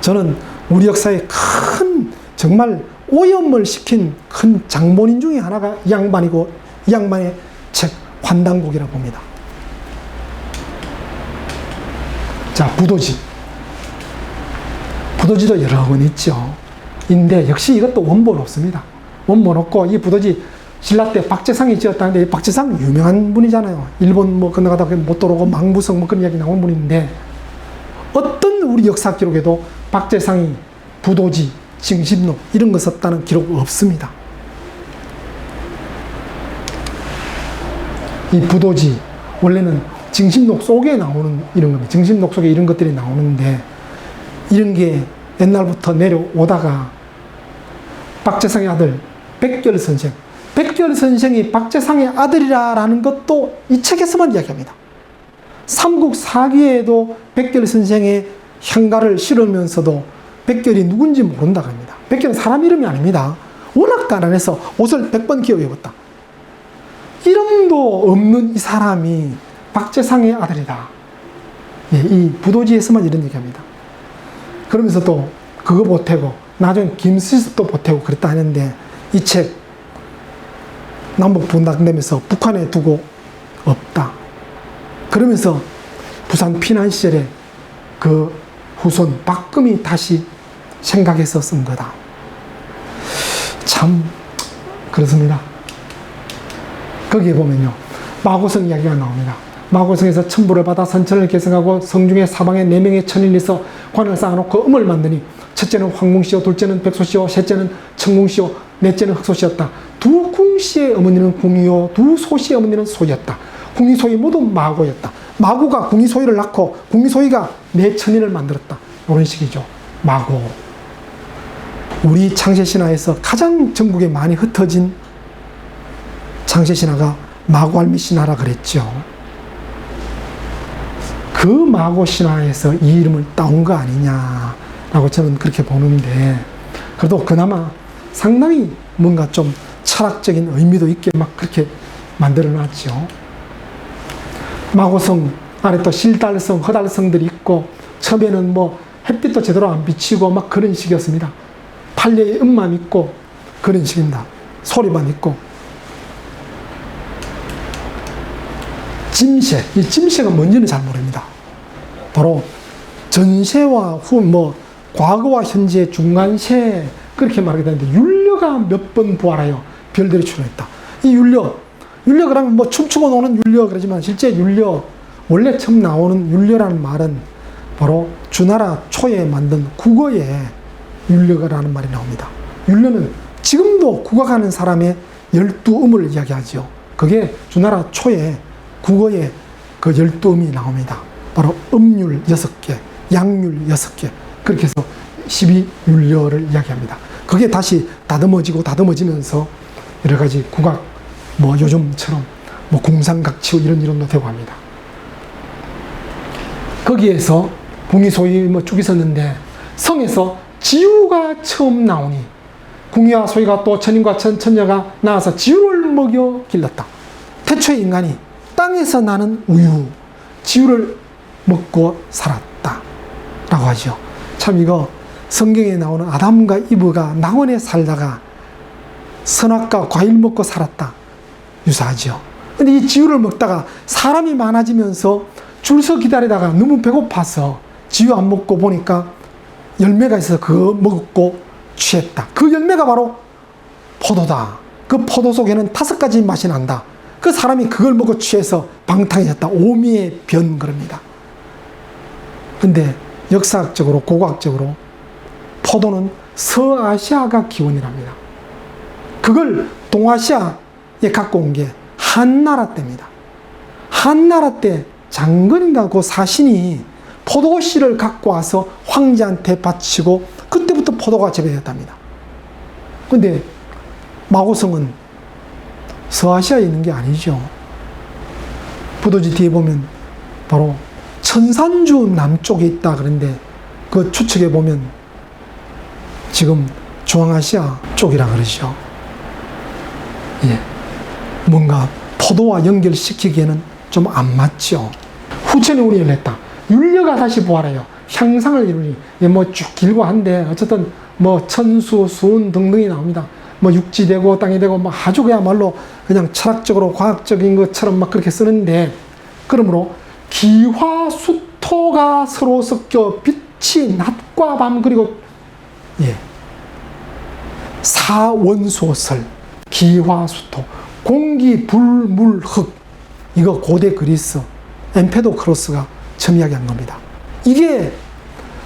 저는 우리 역사에 큰 정말 오염을 시킨 큰 장본인 중에 하나가 이 양반이고 이 양반의 책 환단곡이라고 봅니다. 자, 부도지. 부도지도 여러 권 있죠. 인데 역시 이것도 원본 없습니다. 원본 없고 이 부도지 신라 때 박재상이 지었다는데 박재상 유명한 분이잖아요. 일본 뭐 건너가다가 못 돌아오고 망부성 뭐 그런 이야기 나온 분인데 어떤 우리 역사 기록에도 박재상이 부도지, 징심록 이런 거 썼다는 기록 없습니다. 이 부도지 원래는 징심록 속에 나오는 이런 겁니다. 징심록 속에 이런 것들이 나오는데 이런 게 옛날부터 내려오다가 박재상의 아들 백결 선생, 백결 선생이 박재상의 아들이라는 것도 이 책에서만 이야기합니다. 삼국 사기에도 백결 선생의 향가를 실으면서도 백결이 누군지 모른다고 합니다. 백결은 사람 이름이 아닙니다. 워낙 가난해서 옷을 100번 기어 입었다. 이름도 없는 이 사람이 박재상의 아들이다. 예, 이 부도지에서만 이런 얘기합니다. 그러면서 또 그거 보태고 나중에 김수습도 보태고 그랬다 하는데 이 책 남북 분단되면서 북한에 두고 없다. 그러면서 부산 피난 시절에 그 후손 박금이 다시 생각해서 쓴 거다. 참 그렇습니다. 거기에 보면요 마고성 이야기가 나옵니다. 마고성에서 천부를 받아 선천을 계승하고 성중에 사방에 4명의 천인에서 관을 쌓아놓고 음을 만드니 첫째는 황궁씨요, 둘째는 백소씨요, 셋째는 청궁씨요, 넷째는 흑소씨였다. 두 궁씨의 어머니는 궁이요, 두 소씨의 어머니는 소였다. 궁이 소이 모두 마고였다. 마고가 궁이 소이를 낳고 궁이 소이가 4천인을 만들었다. 이런 식이죠. 마고. 우리 창세신화에서 가장 전국에 많이 흩어진 창세신화가 마고알미신화라 그랬죠. 그 마고신화에서 이 이름을 따온 거 아니냐라고 저는 그렇게 보는데 그래도 그나마 상당히 뭔가 좀 철학적인 의미도 있게 막 그렇게 만들어 놨죠. 마고성 아래 또 실달성, 허달성들이 있고 처음에는 뭐 햇빛도 제대로 안 비치고 막 그런 식이었습니다. 판례의 음만 있고 그런 식입니다. 소리만 있고. 짐세, 이 짐세가 뭔지는 잘 모릅니다. 바로 전세와 후, 과거와 현재 중간세 그렇게 말하게 되는데 율려가 몇 번 부활하여 별들이 출현했다. 이 율려 그러면 뭐 춤추고 노는 율려 그러지만 실제 율려 원래 처음 나오는 율려라는 말은 바로 주나라 초에 만든 국어에 율려가라는 말이 나옵니다. 율려는 지금도 국어가는 사람의 12음을 이야기하죠. 그게 주나라 초에 국어에 그 12음이 나옵니다. 바로 음율 6개, 양율 6개 그렇게 해서 12율려를 이야기합니다. 그게 다시 다듬어지면서 여러 가지 국악 뭐 요즘처럼 뭐 궁상각치어 이런 이론도 되고 합니다. 거기에서 궁이 소위 뭐 쭉 있었는데 성에서 지우가 처음 나오니 궁이와 소위가 또 천인과 천녀가 나와서 지우를 먹여 길렀다. 태초의 인간이 땅에서 나는 우유, 지우를 먹고 살았다 라고 하죠. 참 이거 성경에 나오는 아담과 이브가 낙원에 살다가 선악과 과일 먹고 살았다 유사하죠. 근데 이 지우를 먹다가 사람이 많아지면서 줄서 기다리다가 너무 배고파서 지우 안 먹고 보니까 열매가 있어서 그거 먹고 취했다. 그 열매가 바로 포도다. 그 포도 속에는 5가지 맛이 난다. 그 사람이 그걸 먹고 취해서 방탕해졌다. 오미의 변 그럽니다. 근데 역사학적으로 고고학적으로 포도는 서아시아가 기원이랍니다. 그걸 동아시아에 갖고 온 게 한나라 때입니다. 한나라 때 장건인가 그 사신이 포도씨를 갖고 와서 황제한테 바치고 그때부터 포도가 재배되었답니다. 근데 마고성은 서아시아에 있는 게 아니죠. 부도지 뒤에 보면 바로 천산주 남쪽에 있다 그런데 그 추측에 보면 지금 중앙아시아 쪽이라 그러죠. 예. 뭔가 포도와 연결시키기에는 좀 안 맞죠. 후천에 운이 열렸다. 율려가 다시 부활해요. 향상을 이루니, 뭐 쭉 길고 한데, 어쨌든 뭐 천수, 수운 등등이 나옵니다. 뭐 육지 되고 땅이 되고, 뭐 아주 그야말로 그냥 철학적으로 과학적인 것처럼 막 그렇게 쓰는데, 그러므로 기화수토가 서로 섞여 빛이 낮과 밤, 그리고, 예. 사원소설, 기화수토, 공기, 불, 물, 흙. 이거 고대 그리스, 엠페도크로스가 처음 이야기한 겁니다. 이게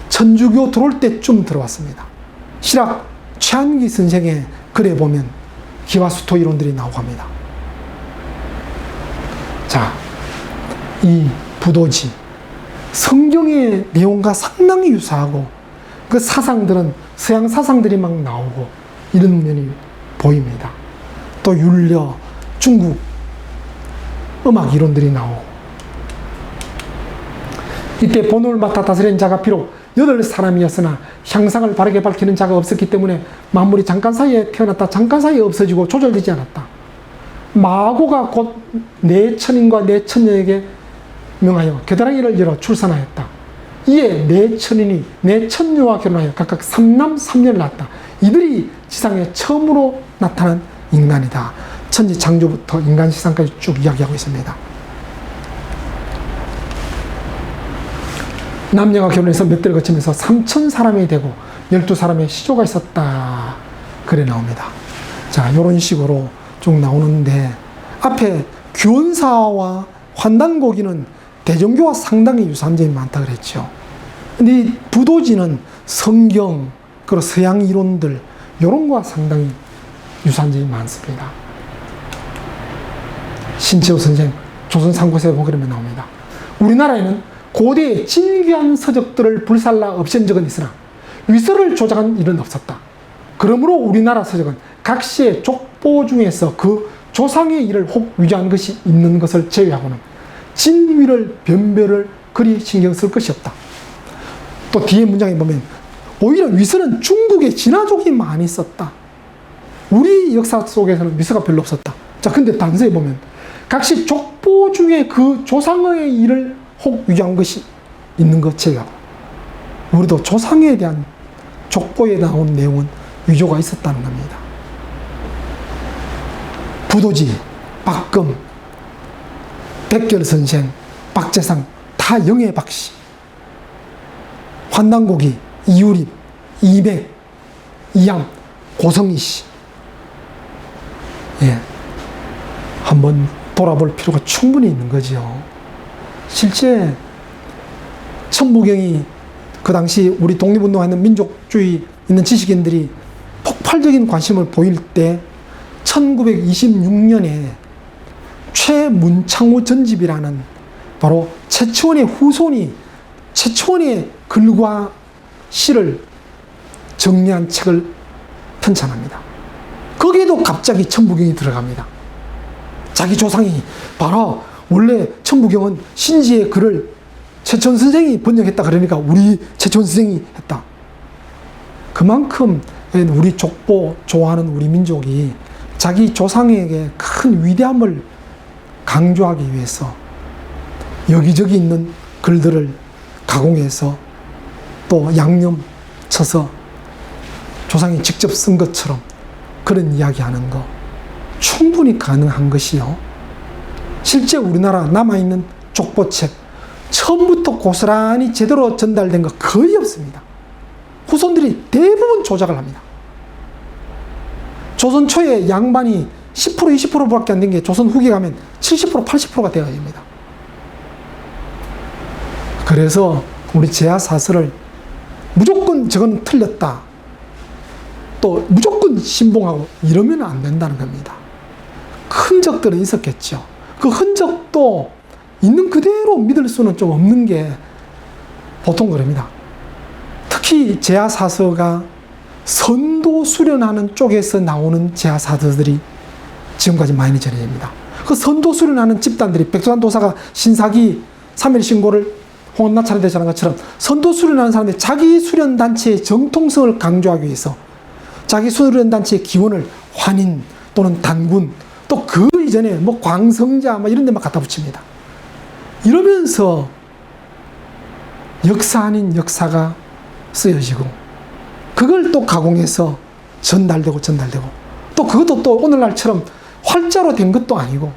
천주교 들어올 때쯤 들어왔습니다. 실학 최한기 선생의 글에 보면 기와수토 이론들이 나오고 합니다. 자, 이 부도지 성경의 내용과 상당히 유사하고 그 사상들은 서양 사상들이 막 나오고 이런 면이 보입니다. 또 율려, 중국 음악 이론들이 나오고 이때 본을 맡아 다스린 자가 비록 8사람이었으나 향상을 바르게 밝히는 자가 없었기 때문에 만물이 잠깐 사이에 태어났다 잠깐 사이에 없어지고 조절되지 않았다. 마고가 곧 내 천인과 내 천녀에게 명하여 겨드랑이를 열어 출산하였다. 이에 내 천인이 내 천녀와 결혼하여 각각 3남 3녀를 낳았다. 이들이 지상에 처음으로 나타난 인간이다. 천지 창조부터 인간 시상까지 쭉 이야기하고 있습니다. 남녀가 결혼해서 몇 대를 거치면서 3,000사람이 되고 12사람의 시조가 있었다. 그래 나옵니다. 자, 이런 식으로 쭉 나오는데 앞에 규원사와 환단고기는 대종교와 상당히 유사한 점이 많다 그랬죠. 근데 이 부도지는 성경, 그리고 서양 이론들 이런 거와 상당히 유사한 점이 많습니다. 신채호 선생 조선삼국사에 보면 나옵니다. 우리나라에는 고대의 진귀한 서적들을 불살라 없앤 적은 있으나 위서를 조작한 일은 없었다. 그러므로 우리나라 서적은 각 시의 족보 중에서 그 조상의 일을 혹 위조한 것이 있는 것을 제외하고는 진위를 변별을 그리 신경 쓸 것이 없다. 또 뒤에 문장에 보면 오히려 위서는 중국의 진화족이 많이 썼다. 우리 역사 속에서는 위서가 별로 없었다. 자, 근데 단서에 보면 각시 족보 중에 그 조상의 일을 혹 위조한 것이 있는 것 제외하고 우리도 조상에 대한 족보에 나온 내용은 위조가 있었다는 겁니다. 부도지, 박금, 백결선생, 박재상 다 영의 박씨, 환단고기, 이유립, 이백, 이암, 고성희씨. 예, 한번 돌아볼 필요가 충분히 있는 거죠. 실제 천부경이 그 당시 우리 독립운동하는 민족주의 있는 지식인들이 폭발적인 관심을 보일 때 1926년에 최문창호 전집이라는 바로 최초원의 후손이 최초원의 글과 시를 정리한 책을 편찬합니다. 거기에도 갑자기 천부경이 들어갑니다. 자기 조상이 바로 원래 천부경은 신지의 글을 최천 선생이 번역했다 그러니까 우리 최천 선생이 했다. 그만큼 우리 족보 좋아하는 우리 민족이 자기 조상에게 큰 위대함을 강조하기 위해서 여기저기 있는 글들을 가공해서 또 양념 쳐서 조상이 직접 쓴 것처럼 그런 이야기하는 거 충분히 가능한 것이요. 실제 우리나라 남아있는 족보책 처음부터 고스란히 제대로 전달된 거 거의 없습니다. 후손들이 대부분 조작을 합니다. 조선 초에 양반이 10% 20%밖에 안 된 게 조선 후기 가면 70% 80%가 되어야 됩니다. 그래서 우리 제야사설을 무조건 저건 틀렸다 또 무조건 신봉하고 이러면 안 된다는 겁니다. 흔적들은 있었겠죠. 그 흔적도 있는 그대로 믿을 수는 좀 없는 게 보통 그럽니다. 특히 제야사서가 선도 수련하는 쪽에서 나오는 제야사서들이 지금까지 많이 전해집니다. 그 선도 수련하는 집단들이 백두산도사가 신사기 3일 신고를 홍원나차례 대전한 것처럼 선도 수련하는 사람들이 자기 수련단체의 정통성을 강조하기 위해서 자기 수련단체의 기원을 환인 또는 단군 또 그 이전에 뭐 광성자 뭐 이런 데 막 갖다 붙입니다. 이러면서 역사 아닌 역사가 쓰여지고 그걸 또 가공해서 전달되고 또 그것도 또 오늘날처럼 활자로 된 것도 아니고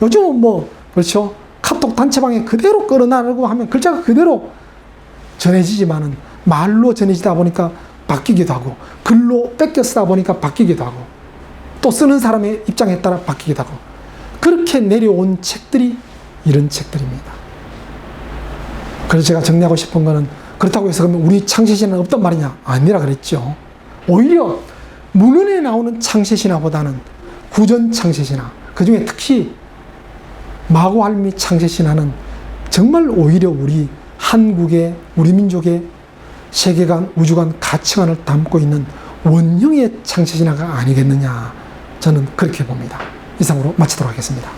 요즘은 뭐 그렇죠. 카톡 단체방에 그대로 끌어나르고 하면 글자가 그대로 전해지지만은 말로 전해지다 보니까 바뀌기도 하고 글로 뺏겨 쓰다 보니까 바뀌기도 하고 또 쓰는 사람의 입장에 따라 바뀌기도 하고 그렇게 내려온 책들이 이런 책들입니다. 그래서 제가 정리하고 싶은 거는 그렇다고 해서 그러면 우리 창세신화는 없단 말이냐? 아니라 그랬죠. 오히려 문헌에 나오는 창세신화보다는 구전 창세신화 그 중에 특히 마고할미 창세신화는 정말 오히려 우리 한국의 우리 민족의 세계관, 우주관, 가치관을 담고 있는 원형의 창세신화가 아니겠느냐 저는 그렇게 봅니다. 이상으로 마치도록 하겠습니다.